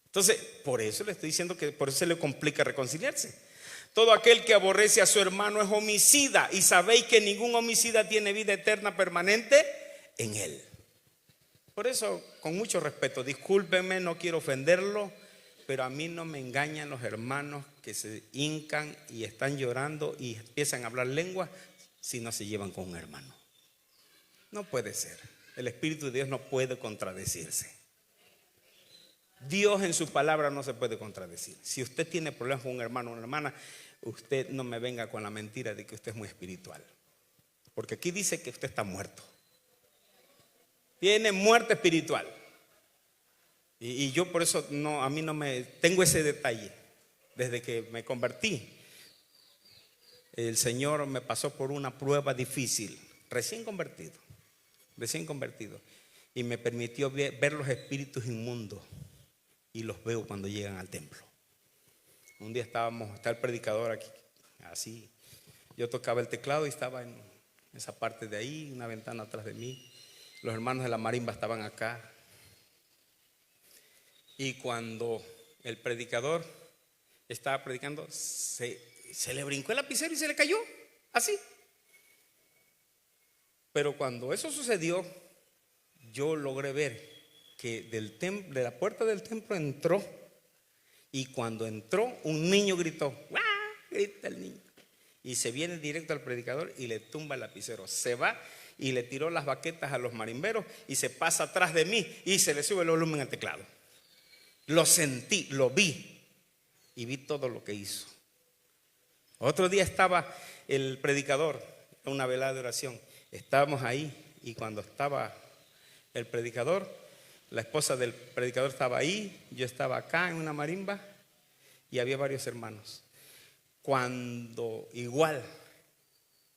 Entonces, por eso le estoy diciendo que por eso se le complica reconciliarse. Todo aquel que aborrece a su hermano es homicida, y sabéis que ningún homicida tiene vida eterna permanente en él. Por eso, con mucho respeto, discúlpenme, no quiero ofenderlo, pero a mí no me engañan los hermanos que se hincan y están llorando y empiezan a hablar lenguas si no se llevan con un hermano. No puede ser. El Espíritu de Dios no puede contradecirse. Dios en su palabra no se puede contradecir. Si usted tiene problemas con un hermano o una hermana, usted no me venga con la mentira de que usted es muy espiritual, porque aquí dice que usted está muerto. Tiene muerte espiritual. Y yo por eso a mí no me tengo ese detalle. Desde que me convertí, el Señor me pasó por una prueba difícil, recién convertido, y me permitió ver los espíritus inmundos, y los veo cuando llegan al templo. Un día está el predicador aquí, así, yo tocaba el teclado y estaba en esa parte de ahí, una ventana atrás de mí. Los hermanos de la marimba estaban acá. Y cuando el predicador estaba predicando, se le brincó el lapicero y se le cayó, así. Pero cuando eso sucedió, yo logré ver que de la puerta del templo entró, y cuando entró, un niño gritó, ¡guau! Grita el niño, y se viene directo al predicador y le tumba el lapicero. Se va y le tiró las baquetas a los marimberos y se pasa atrás de mí y se le sube el volumen al teclado. Lo sentí, lo vi y vi todo lo que hizo. Otro día estaba el predicador en una velada de oración. Estábamos ahí, y cuando estaba el predicador, la esposa del predicador estaba ahí, yo estaba acá en una marimba y había varios hermanos. Cuando igual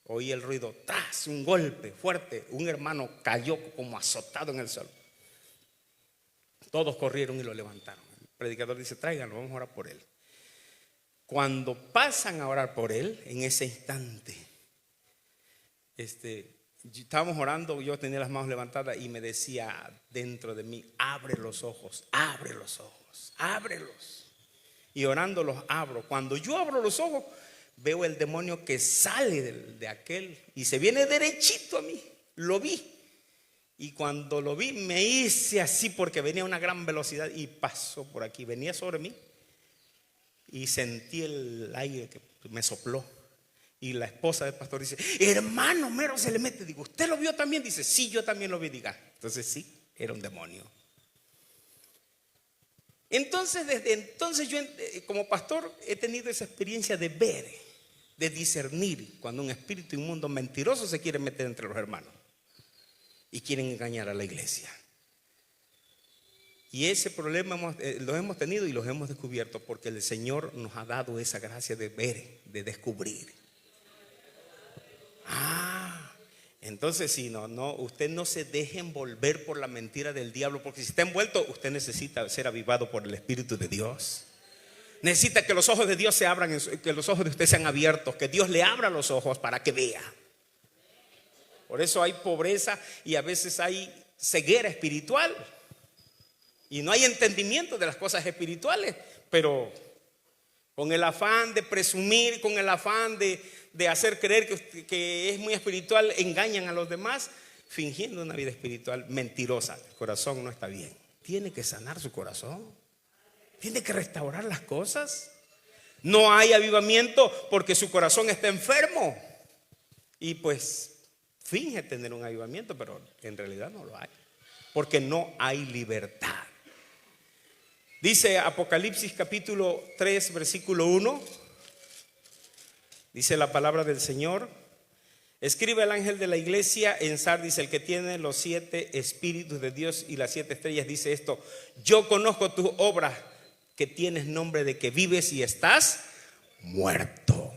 oí el ruido, ¡tas!, un golpe fuerte, un hermano cayó como azotado en el suelo. Todos corrieron y lo levantaron. El predicador dice: tráiganlo, vamos a orar por él. Cuando pasan a orar por él, en ese instante, estábamos orando, yo tenía las manos levantadas y me decía dentro de mí: abre los ojos, ábrelos. Y orando los abro. Cuando yo abro los ojos, veo el demonio que sale de aquel y se viene derechito a mí. Lo vi. Y cuando lo vi me hice así porque venía a una gran velocidad y pasó por aquí, venía sobre mí y sentí el aire que me sopló. Y la esposa del pastor dice: hermano, mero se le mete. Digo: ¿usted lo vio también? Dice: sí, yo también lo vi. Diga, entonces sí, era un demonio. Entonces, desde entonces yo como pastor he tenido esa experiencia de ver, de discernir cuando un espíritu inmundo mentiroso se quiere meter entre los hermanos y quieren engañar a la iglesia. Y ese problema lo hemos tenido y los hemos descubierto porque el Señor nos ha dado esa gracia de ver, de descubrir. Entonces si usted no se deje envolver por la mentira del diablo, porque si está envuelto, usted necesita ser avivado por el Espíritu de Dios. Necesita que los ojos de Dios se abran, que los ojos de usted sean abiertos, que Dios le abra los ojos para que vea. Por eso hay pobreza y a veces hay ceguera espiritual y no hay entendimiento de las cosas espirituales, pero con el afán de presumir, con el afán de hacer creer que es muy espiritual, engañan a los demás, fingiendo una vida espiritual mentirosa. El corazón no está bien. Tiene que sanar su corazón. Tiene que restaurar las cosas. No hay avivamiento porque su corazón está enfermo. Y pues finge tener un avivamiento, pero en realidad no lo hay. Porque no hay libertad. Dice Apocalipsis capítulo 3 versículo 1. Dice la palabra del Señor: escribe el ángel de la iglesia en Sardis, el que tiene los 7 espíritus de Dios y las 7 estrellas, dice esto: yo conozco tus obras, que tienes nombre de que vives y estás muerto.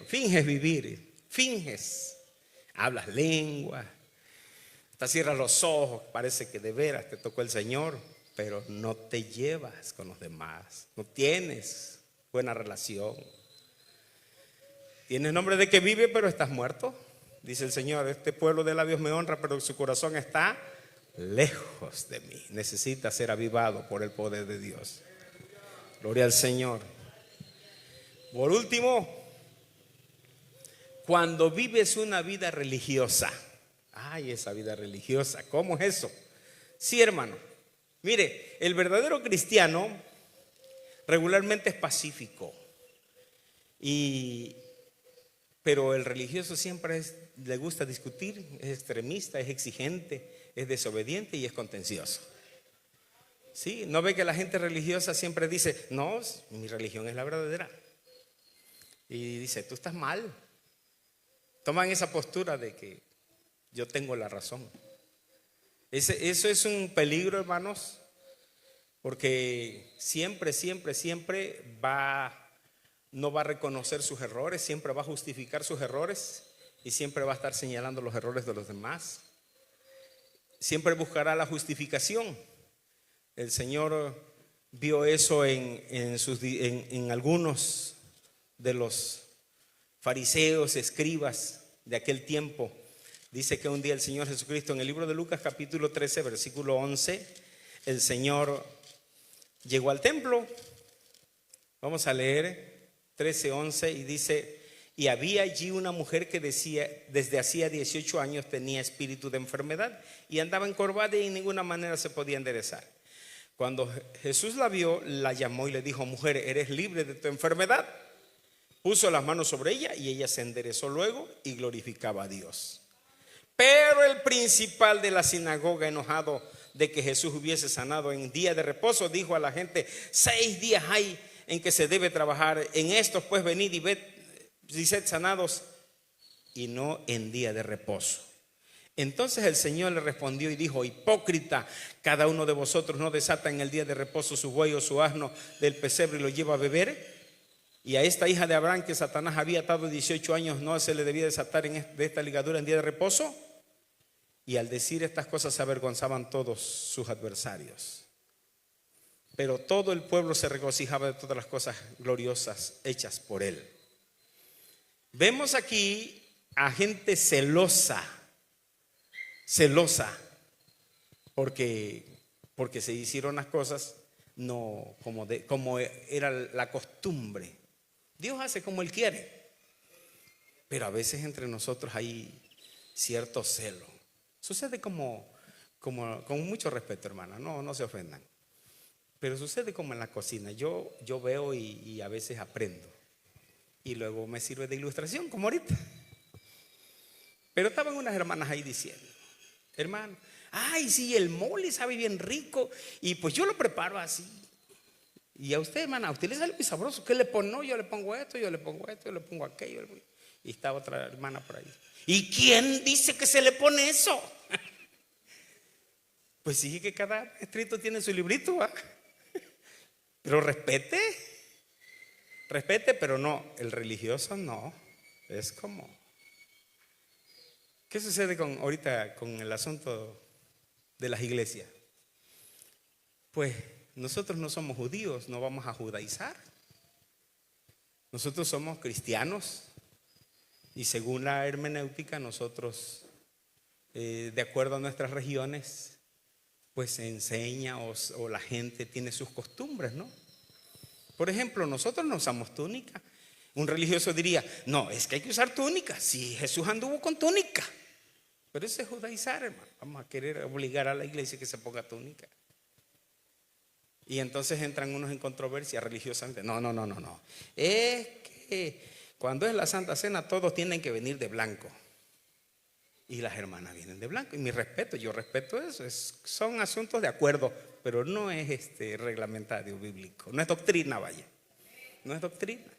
Finges vivir, finges, hablas lengua, hasta cierras los ojos, parece que de veras te tocó el Señor, pero no te llevas con los demás, no tienes buena relación. Tienes nombre de que vive, pero estás muerto. Dice el Señor: este pueblo de labios me honra, pero su corazón está lejos de mí. Necesita ser avivado por el poder de Dios. Gloria al Señor. Por último, cuando vives una vida religiosa. Ay, esa vida religiosa, ¿cómo es eso? Sí, hermano. Mire, el verdadero cristiano regularmente es pacífico. Pero el religioso siempre le gusta discutir, es extremista, es exigente, es desobediente y es contencioso. ¿Sí? ¿No ve que la gente religiosa siempre dice: no, mi religión es la verdadera? Y dice: tú estás mal. Toman esa postura de que yo tengo la razón. Eso es un peligro, hermanos, porque siempre no va a reconocer sus errores, siempre va a justificar sus errores y siempre va a estar señalando los errores de los demás. Siempre buscará la justificación. El Señor vio eso en algunos de los fariseos, escribas de aquel tiempo. Dice que un día el Señor Jesucristo, en el libro de Lucas capítulo 13 versículo 11, el Señor llegó al templo. Vamos a leer 13:11 y dice: y había allí una mujer que decía, desde hacía 18 años tenía espíritu de enfermedad y andaba encorvada y en ninguna manera se podía enderezar. Cuando Jesús la vio, la llamó y le dijo: mujer, eres libre de tu enfermedad. Puso las manos sobre ella y ella se enderezó luego y glorificaba a Dios. Pero el principal de la sinagoga, enojado de que Jesús hubiese sanado en día de reposo, dijo a la gente: 6 días hay en que se debe trabajar, en estos pues venid y ved y sed sanados, y no en día de reposo. Entonces el Señor le respondió y dijo: hipócrita, cada uno de vosotros no desata en el día de reposo su buey o su asno del pesebre y lo lleva a beber. Y a esta hija de Abraham que Satanás había atado 18 años, ¿no se le debía desatar de esta ligadura en día de reposo? Y al decir estas cosas se avergonzaban todos sus adversarios. Pero todo el pueblo se regocijaba de todas las cosas gloriosas hechas por él. Vemos aquí a gente celosa porque se hicieron las cosas no como era la costumbre. Dios hace como Él quiere, pero a veces entre nosotros hay cierto celo. Sucede con mucho respeto, hermana, no se ofendan. Pero sucede como en la cocina. Yo veo y a veces aprendo. Y luego me sirve de ilustración, como ahorita. Pero estaban unas hermanas ahí diciendo: hermano, ay, sí, el mole sabe bien rico. Y pues yo lo preparo así. Y a usted, hermana, a usted le sale muy sabroso. ¿Qué le pone? No, yo le pongo esto, yo le pongo esto, yo le pongo aquello. Y está otra hermana por ahí: ¿y quién dice que se le pone eso? Pues sí, que cada maestrito tiene su librito, ¿va? Pero respete, pero no, el religioso no. Es como, ¿qué sucede ahorita con el asunto de las iglesias? Pues nosotros no somos judíos, no vamos a judaizar. Nosotros somos cristianos y según la hermenéutica nosotros, de acuerdo a nuestras regiones, pues se enseña o la gente tiene sus costumbres, ¿no? Por ejemplo, nosotros no usamos túnica. Un religioso diría: no, es que hay que usar túnica. Si Jesús anduvo con túnica. Pero eso es judaizar, hermano. Vamos a querer obligar a la iglesia que se ponga túnica. Y entonces entran unos en controversia religiosamente. No. Es que cuando es la Santa Cena todos tienen que venir de blanco. Y las hermanas vienen de blanco. Y mi respeto, yo respeto eso. Son asuntos de acuerdo, pero no es reglamentario bíblico. No es doctrina, vaya. No es doctrina.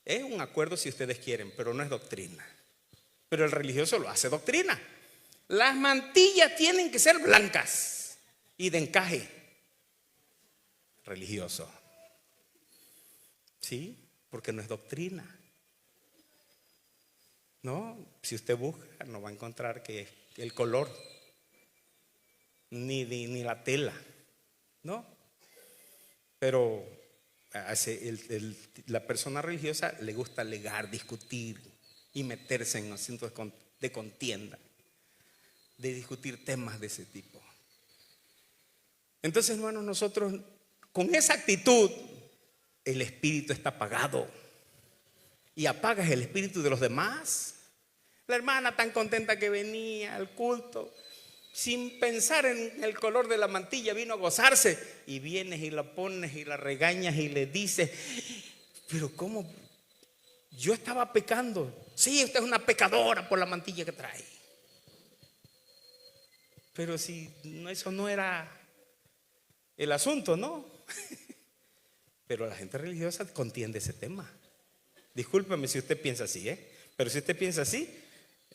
Es un acuerdo si ustedes quieren, pero no es doctrina. Pero el religioso lo hace doctrina. Las mantillas tienen que ser blancas y de encaje. Religioso. Sí, porque no es doctrina. No, si usted busca no va a encontrar que el color ni la tela, ¿no? Pero la persona religiosa le gusta alegar, discutir y meterse en asuntos de contienda, de discutir temas de ese tipo. Entonces, hermanos, nosotros con esa actitud el espíritu está apagado y apagas el espíritu de los demás. La hermana tan contenta que venía al culto, sin pensar en el color de la mantilla, vino a gozarse. Y vienes y la pones y la regañas y le dices: pero ¿cómo? Yo estaba pecando. Sí, usted es una pecadora por la mantilla que trae. Pero si eso no era el asunto, ¿no? Pero la gente religiosa contiende ese tema. Discúlpeme si usted piensa así, pero si usted piensa así,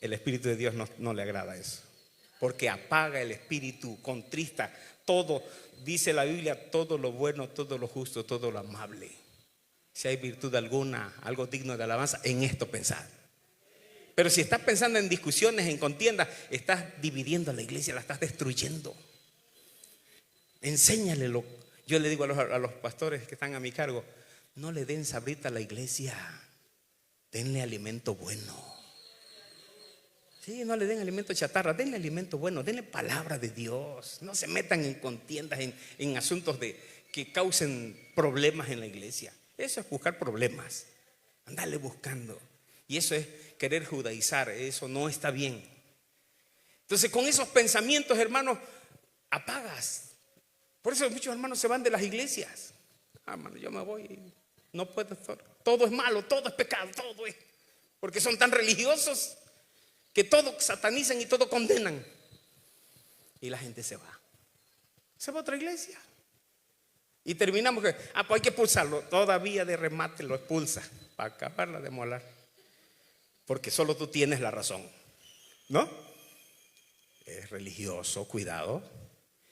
el Espíritu de Dios no le agrada eso. Porque apaga el espíritu, contrista todo. Dice la Biblia: todo lo bueno, todo lo justo, todo lo amable. Si hay virtud alguna, algo digno de alabanza, en esto pensad. Pero si estás pensando en discusiones, en contiendas, estás dividiendo a la iglesia, la estás destruyendo. Enséñalelo. Yo le digo a los pastores que están a mi cargo: no le den sabrita a la iglesia, denle alimento bueno. Sí, no le den alimento chatarra, denle alimento bueno, denle palabra de Dios. No se metan en contiendas, en asuntos que causen problemas en la iglesia. Eso es buscar problemas, andarle buscando. Y eso es querer judaizar, eso no está bien. Entonces, con esos pensamientos, hermanos, apagas. Por eso muchos hermanos se van de las iglesias. Hermano, yo me voy, no puedo estar. Todo es malo, todo es pecado, todo es. Porque son tan religiosos que todo satanizan y todo condenan. Y la gente se va a otra iglesia. Y terminamos que, pues hay que expulsarlo. Todavía de remate lo expulsa para acabarla de molar. Porque solo tú tienes la razón, ¿no? Es religioso, cuidado.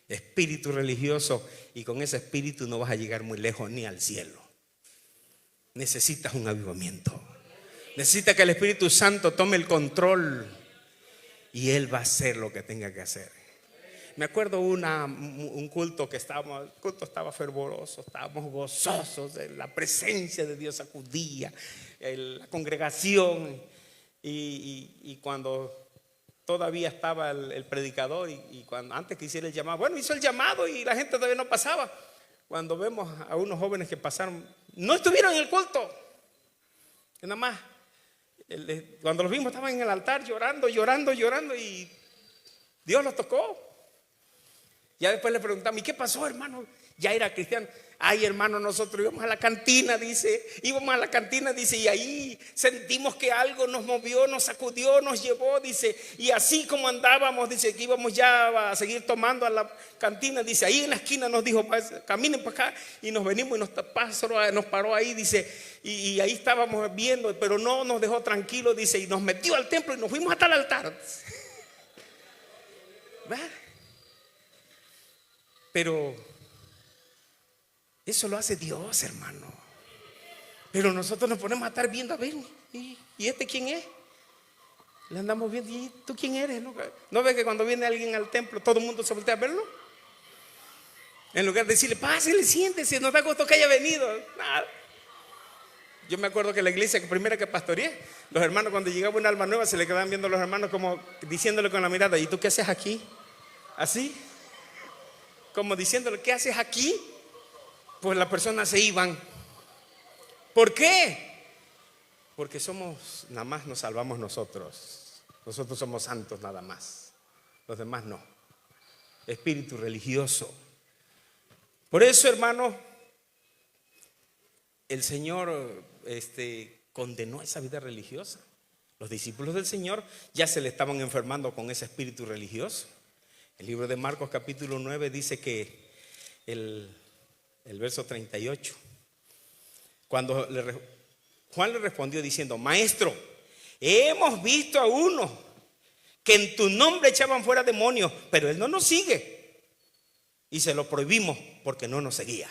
Espíritu religioso. Y con ese espíritu no vas a llegar muy lejos ni al cielo. Necesitas un avivamiento. Necesita que el Espíritu Santo tome el control y Él va a hacer lo que tenga que hacer. Me acuerdo un culto que el culto estaba fervoroso, estábamos gozosos, la presencia de Dios acudía, la congregación, y cuando todavía estaba el predicador y cuando antes que hiciera el llamado, bueno, hizo el llamado y la gente todavía no pasaba. Cuando vemos a unos jóvenes que pasaron, no estuvieron en el culto, que nada más. Cuando los vimos estaban en el altar llorando y Dios lo tocó. Ya después le preguntamos, ¿y qué pasó, hermano? Ya era cristiano. Ay, hermano, nosotros íbamos a la cantina, dice, y ahí sentimos que algo nos movió, nos sacudió, nos llevó, dice, y así como andábamos, dice, que íbamos ya a seguir tomando a la cantina, dice, ahí en la esquina nos dijo, caminen para acá, y nos venimos y nos paró ahí, dice, y ahí estábamos viendo, pero no nos dejó tranquilos, dice, y nos metió al templo y nos fuimos hasta el altar. ¿Verdad? Pero eso lo hace Dios, hermano. Pero nosotros nos ponemos a estar viendo, a ver, ¿y este quién es? Le andamos viendo, ¿y tú quién eres? ¿No ves que cuando viene alguien al templo todo el mundo se voltea a verlo? En lugar de decirle, pásele, siéntese, nos da gusto que haya venido. Nada. Yo me acuerdo que la iglesia primera que pastoreé, los hermanos cuando llegaba una alma nueva se le quedaban viendo a los hermanos como diciéndole con la mirada, ¿y tú qué haces aquí? Así, como diciéndole, ¿qué haces aquí? Pues las personas se iban. ¿Por qué? Porque nada más nos salvamos nosotros. Nosotros somos santos nada más. Los demás no. Espíritu religioso. Por eso, hermano, el Señor condenó esa vida religiosa. Los discípulos del Señor ya se le estaban enfermando con ese espíritu religioso. El libro de Marcos capítulo 9 dice que el verso 38, cuando Juan le respondió diciendo, maestro, hemos visto a uno que en tu nombre echaban fuera demonios, pero él no nos sigue y se lo prohibimos porque no nos seguía.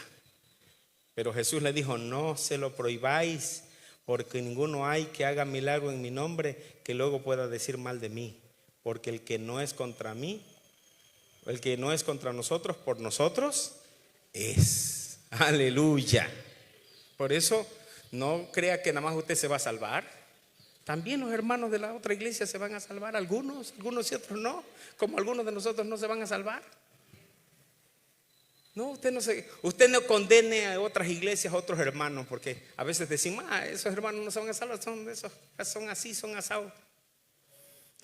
Pero Jesús le dijo, no se lo prohibáis, porque ninguno hay que haga milagro en mi nombre que luego pueda decir mal de mí, porque el que no es contra mí, el que no es contra nosotros, por nosotros es. Aleluya. Por eso no crea que nada más usted se va a salvar. También los hermanos de la otra iglesia se van a salvar, algunos y otros no, como algunos de nosotros no se van a salvar. No, usted no condene a otras iglesias, a otros hermanos, porque a veces decimos, esos hermanos no se van a salvar, son así, son asados.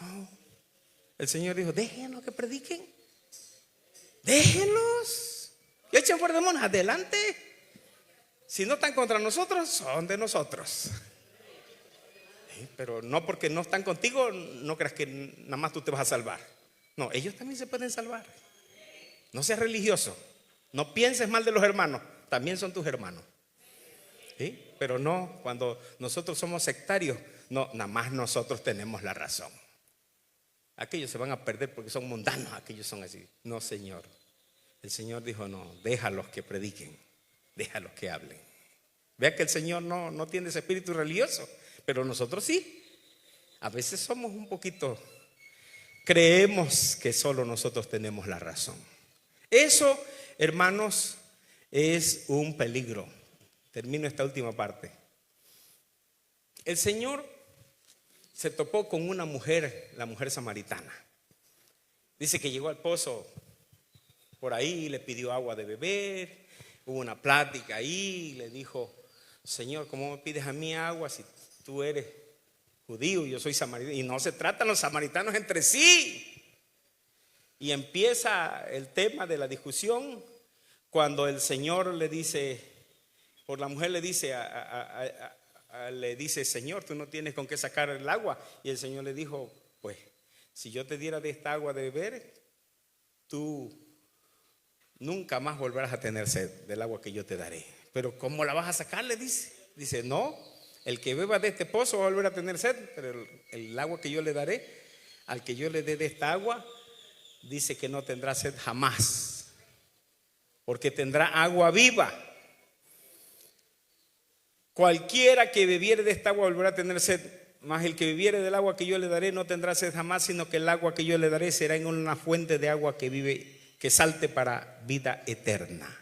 No, el Señor dijo, déjenlos que prediquen, déjenlos. Y echen fuera demonios, adelante. Si no están contra nosotros, son de nosotros. Pero no porque no están contigo, no creas que nada más tú te vas a salvar. No, ellos también se pueden salvar. No seas religioso. No pienses mal de los hermanos, también son tus hermanos. ¿Sí? Pero no, cuando nosotros somos sectarios, no, nada más nosotros tenemos la razón. Aquellos se van a perder porque son mundanos, aquellos son así. No, Señor. El Señor dijo, no, déjalos que prediquen, déjalos que hablen. Vea que el Señor no tiene ese espíritu religioso, pero nosotros sí. A veces somos un poquito, creemos que solo nosotros tenemos la razón. Eso, hermanos, es un peligro. Termino esta última parte. El Señor se topó con una mujer, la mujer samaritana. Dice que llegó al pozo por ahí, le pidió agua de beber, hubo una plática ahí, le dijo, Señor, ¿cómo me pides a mí agua si tú eres judío y yo soy samaritano? Y no se tratan los samaritanos entre sí. Y empieza el tema de la discusión cuando el Señor le dice, por la mujer le dice, le dice, Señor, tú no tienes con qué sacar el agua. Y el Señor le dijo, pues, si yo te diera de esta agua de beber, tú nunca más volverás a tener sed del agua que yo te daré. Pero ¿cómo la vas a sacar? Le dice. Dice, no, el que beba de este pozo va a volver a tener sed, pero el agua que yo le daré, al que yo le dé de esta agua, dice que no tendrá sed jamás, porque tendrá agua viva. Cualquiera que bebiere de esta agua volverá a tener sed, mas el que bebiere del agua que yo le daré no tendrá sed jamás, sino que el agua que yo le daré será en una fuente de agua que salte para vida eterna.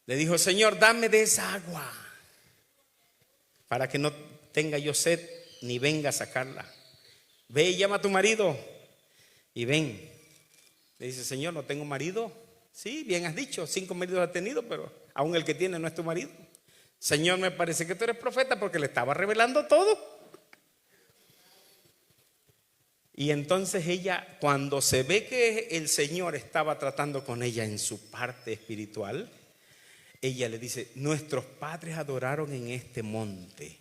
Le dijo, Señor, dame de esa agua para que no tenga yo sed ni venga a sacarla. Ve y llama a tu marido y ven. Le dice, Señor, no tengo marido. Sí, bien has dicho, 5 maridos has tenido, pero aún el que tiene no es tu marido. Señor, me parece que tú eres profeta, porque le estaba revelando todo. Y entonces ella, cuando se ve que el Señor estaba tratando con ella en su parte espiritual, ella le dice: nuestros padres adoraron en este monte,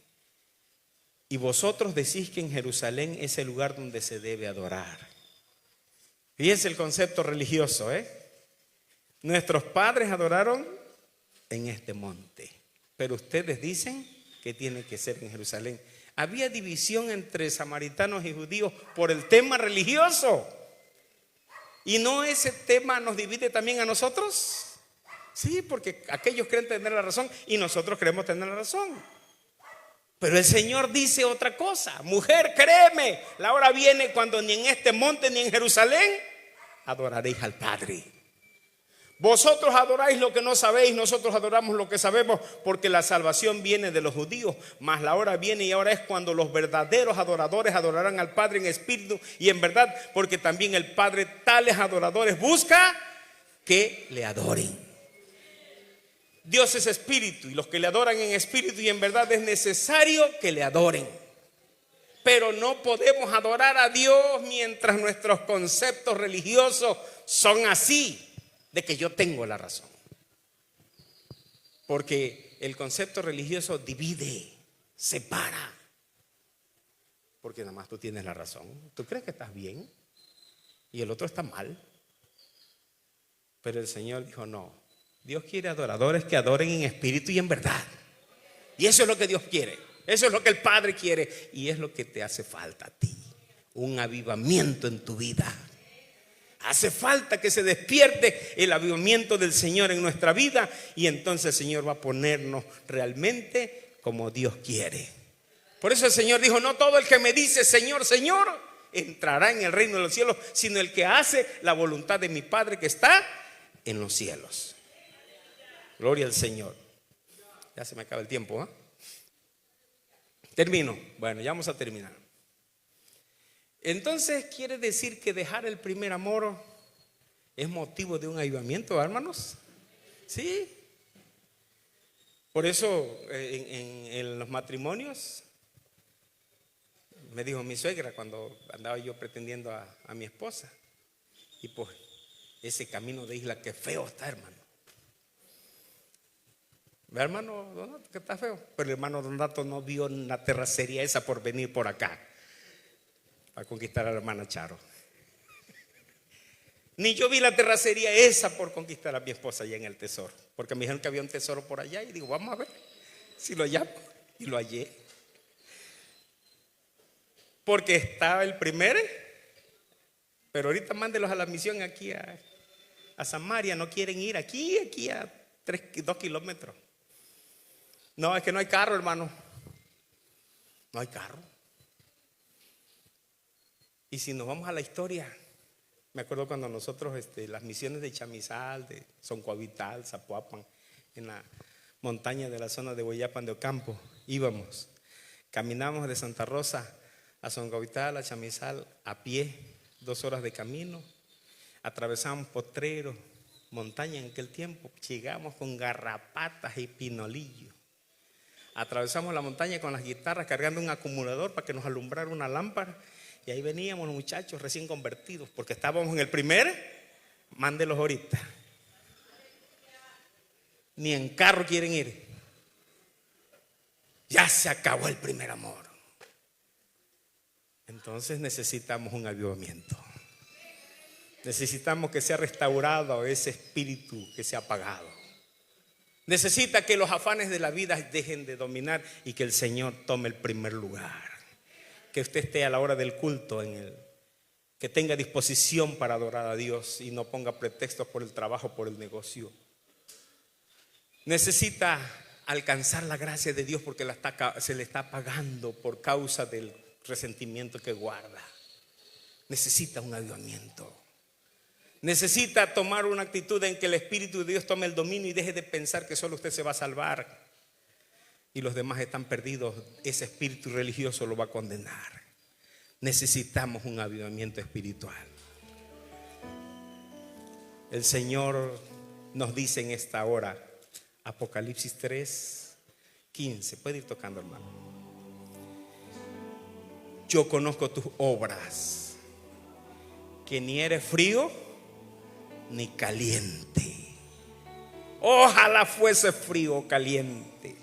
y vosotros decís que en Jerusalén es el lugar donde se debe adorar. Fíjense el concepto religioso, Nuestros padres adoraron en este monte, pero ustedes dicen que tiene que ser en Jerusalén. Había división entre samaritanos y judíos por el tema religioso. ¿Y no ese tema nos divide también a nosotros? Sí, porque aquellos creen tener la razón y nosotros creemos tener la razón. Pero el Señor dice otra cosa: mujer, créeme, la hora viene cuando ni en este monte ni en Jerusalén adoraréis al Padre. Vosotros adoráis lo que no sabéis, nosotros adoramos lo que sabemos, porque la salvación viene de los judíos. Mas la hora viene y ahora es cuando los verdaderos adoradores adorarán al Padre en espíritu y en verdad, porque también el Padre tales adoradores busca que le adoren. Dios es espíritu, y los que le adoran en espíritu y en verdad es necesario que le adoren. Pero no podemos adorar a Dios mientras nuestros conceptos religiosos son así, de que yo tengo la razón. Porque el concepto religioso divide, separa. Porque nada más tú tienes la razón. Tú crees que estás bien y el otro está mal. Pero el Señor dijo: no, Dios quiere adoradores que adoren en espíritu y en verdad. Y eso es lo que Dios quiere. Eso es lo que el Padre quiere. Y es lo que te hace falta a ti: un avivamiento en tu vida. Hace falta que se despierte el avivamiento del Señor en nuestra vida, y entonces el Señor va a ponernos realmente como Dios quiere. Por eso el Señor dijo: no todo el que me dice Señor, Señor entrará en el reino de los cielos, sino el que hace la voluntad de mi Padre que está en los cielos. Gloria al Señor. Ya se me acaba el tiempo, Termino. Bueno, ya vamos a terminar. Entonces, ¿quiere decir que dejar el primer amor es motivo de un avivamiento, hermanos? Sí. Por eso en los matrimonios, me dijo mi suegra cuando andaba yo pretendiendo a mi esposa: y pues ese camino de isla, que feo está, hermano. ¿Ve, hermano Donato, que está feo? Pero el hermano Donato no vio la terracería esa por venir por acá a conquistar a la hermana Charo. Ni yo vi la terracería esa por conquistar a mi esposa allá en el tesoro, porque me dijeron que había un tesoro por allá, y digo: vamos a ver si lo hallamos. Y lo hallé, porque estaba el primero. Pero ahorita mándelos a la misión aquí a Samaria. No quieren ir aquí a 2 kilómetros. No, es que no hay carro, hermano. No hay carro. Y si nos vamos a la historia, me acuerdo cuando nosotros, las misiones de Chamizal, de Soncoavital, Zapoapan, en la montaña de la zona de Hueyapan de Ocampo, íbamos, caminamos de Santa Rosa a Soncoavital, a Chamizal, a pie, 2 horas de camino, atravesamos Potrero, montaña en aquel tiempo, llegamos con garrapatas y pinolillo. Atravesamos la montaña con las guitarras cargando un acumulador para que nos alumbrara una lámpara. Y ahí veníamos los muchachos recién convertidos, porque estábamos en el primer, mándelos ahorita. Ni en carro quieren ir. Ya se acabó el primer amor. Entonces necesitamos un avivamiento. Necesitamos que sea restaurado ese espíritu que se ha apagado. Necesita que los afanes de la vida dejen de dominar y que el Señor tome el primer lugar. Que usted esté a la hora del culto que tenga disposición para adorar a Dios y no ponga pretextos por el trabajo, por el negocio. Necesita alcanzar la gracia de Dios porque se le está apagando por causa del resentimiento que guarda. Necesita un avivamiento. Necesita tomar una actitud en que el Espíritu de Dios tome el dominio y deje de pensar que solo usted se va a salvar y los demás están perdidos. Ese espíritu religioso lo va a condenar. Necesitamos un avivamiento espiritual. El Señor nos dice en esta hora, Apocalipsis 3:15. Puede ir tocando, hermano. Yo conozco tus obras. que ni eres frío ni caliente. Ojalá fuese frío o caliente,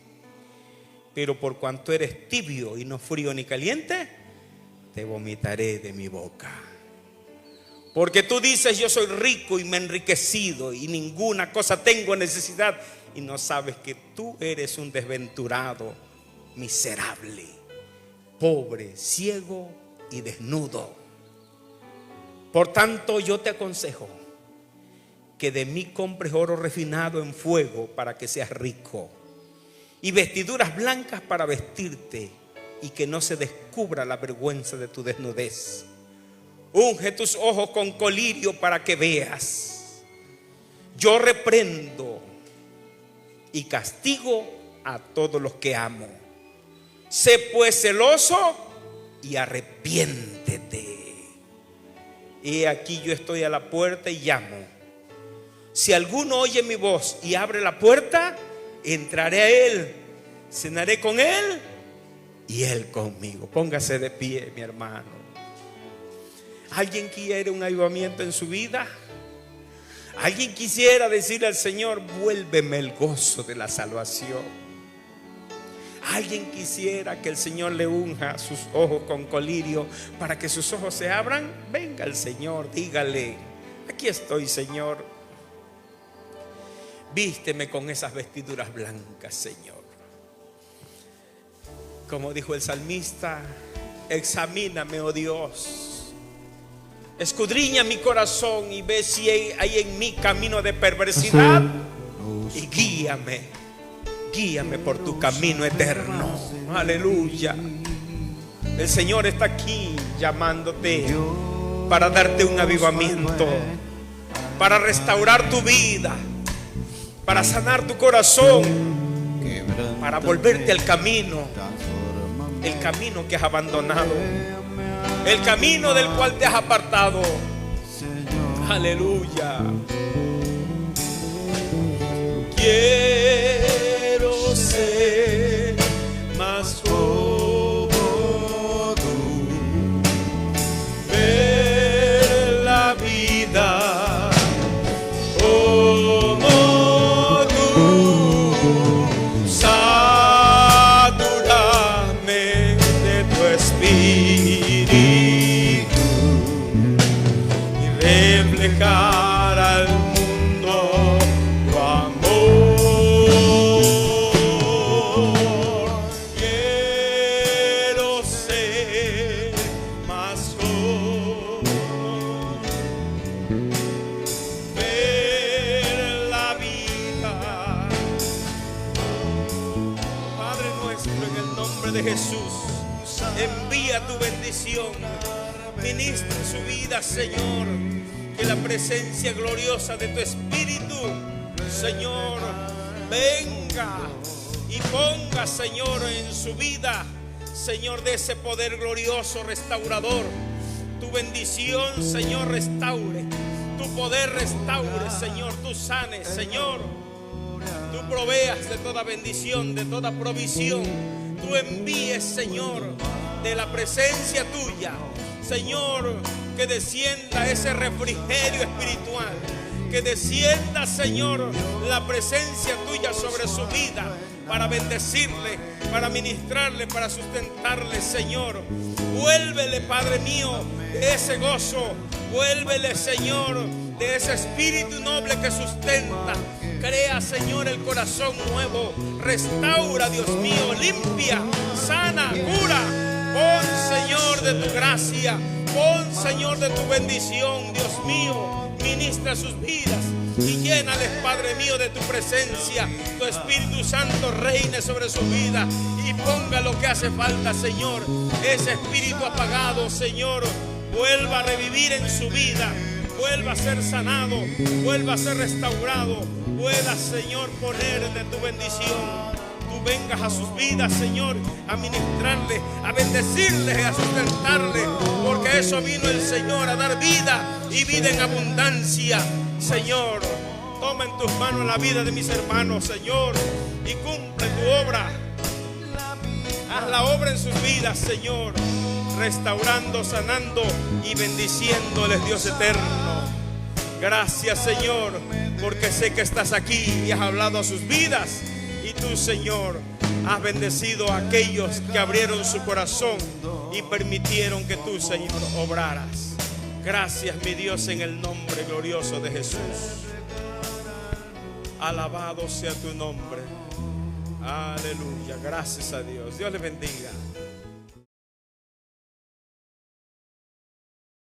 pero por cuanto eres tibio y no frío ni caliente, te vomitaré de mi boca. Porque tú dices: yo soy rico y me he enriquecido y ninguna cosa tengo necesidad, y no sabes que tú eres un desventurado, miserable, pobre, ciego y desnudo. Por tanto, yo te aconsejo que de mí compres oro refinado en fuego para que seas rico, y vestiduras blancas para vestirte, y que no se descubra la vergüenza de tu desnudez. Unge tus ojos con colirio para que veas. Yo reprendo y castigo a todos los que amo. Sé pues celoso y arrepiéntete. Y aquí yo estoy a la puerta y llamo. Si alguno oye mi voz y abre la puerta, entraré a él, cenaré con él y él conmigo. Póngase de pie, mi hermano. ¿Alguien quiere un avivamiento en su vida? ¿Alguien quisiera decirle al Señor: vuélveme el gozo de la salvación? ¿Alguien quisiera que el Señor le unja sus ojos con colirio para que sus ojos se abran? Venga al Señor, dígale: aquí estoy, Señor. Vísteme con esas vestiduras blancas, Señor. Como dijo el salmista: examíname, oh Dios, escudriña mi corazón y ve si hay en mí camino de perversidad, y guíame por tu camino eterno. Aleluya. El Señor está aquí llamándote para darte un avivamiento, para restaurar tu vida, para sanar tu corazón, para volverte al camino, el camino que has abandonado, el camino del cual te has apartado. Aleluya. Quiero ser más como tú, ver la vida como tú, saturarme de tu espíritu y reflejar al mundo tu amor. Quiero ser más como ver la vida. Padre nuestro, en el nombre de Jesús, envía tu bendición, ministra su vida, Señor. Que la presencia gloriosa de tu Espíritu, Señor, venga y ponga, Señor, en su vida, Señor, de ese poder glorioso restaurador. Tu bendición, Señor, restaure. Tu poder restaure, Señor. Tú sanes, Señor. Tú proveas de toda bendición, de toda provisión. Tú envíes, Señor, de la presencia tuya, Señor, que descienda ese refrigerio espiritual, que descienda, Señor, la presencia tuya sobre su vida, para bendecirle, para ministrarle, para sustentarle, Señor. Vuélvele, Padre mío, de ese gozo, vuélvele, Señor, de ese espíritu noble que sustenta. Crea, Señor, el corazón nuevo. Restaura, Dios mío, limpia, sana, cura. Pon, Señor, de tu gracia. Pon, Señor, de tu bendición, Dios mío. Ministra sus vidas y llénales, Padre mío, de tu presencia. Tu Espíritu Santo reine sobre su vida y ponga lo que hace falta, Señor. Ese espíritu apagado, Señor, vuelva a revivir en su vida. Vuelva a ser sanado, vuelva a ser restaurado. Pueda, Señor, poner de tu bendición. Tú vengas a sus vidas, Señor, a ministrarle, a bendecirle, a sustentarle, porque eso vino el Señor, a dar vida y vida en abundancia. Señor, toma en tus manos la vida de mis hermanos, Señor, y cumple tu obra. Haz la obra en sus vidas, Señor. restaurando, sanando y bendiciéndoles, Dios eterno. Gracias, Señor, porque sé que estás aquí y has hablado a sus vidas. Y tú, Señor, has bendecido a aquellos que abrieron su corazón y permitieron que tú, Señor, obraras. Gracias, mi Dios, en el nombre glorioso de Jesús. Alabado sea tu nombre. Aleluya. Gracias a Dios. Dios les bendiga.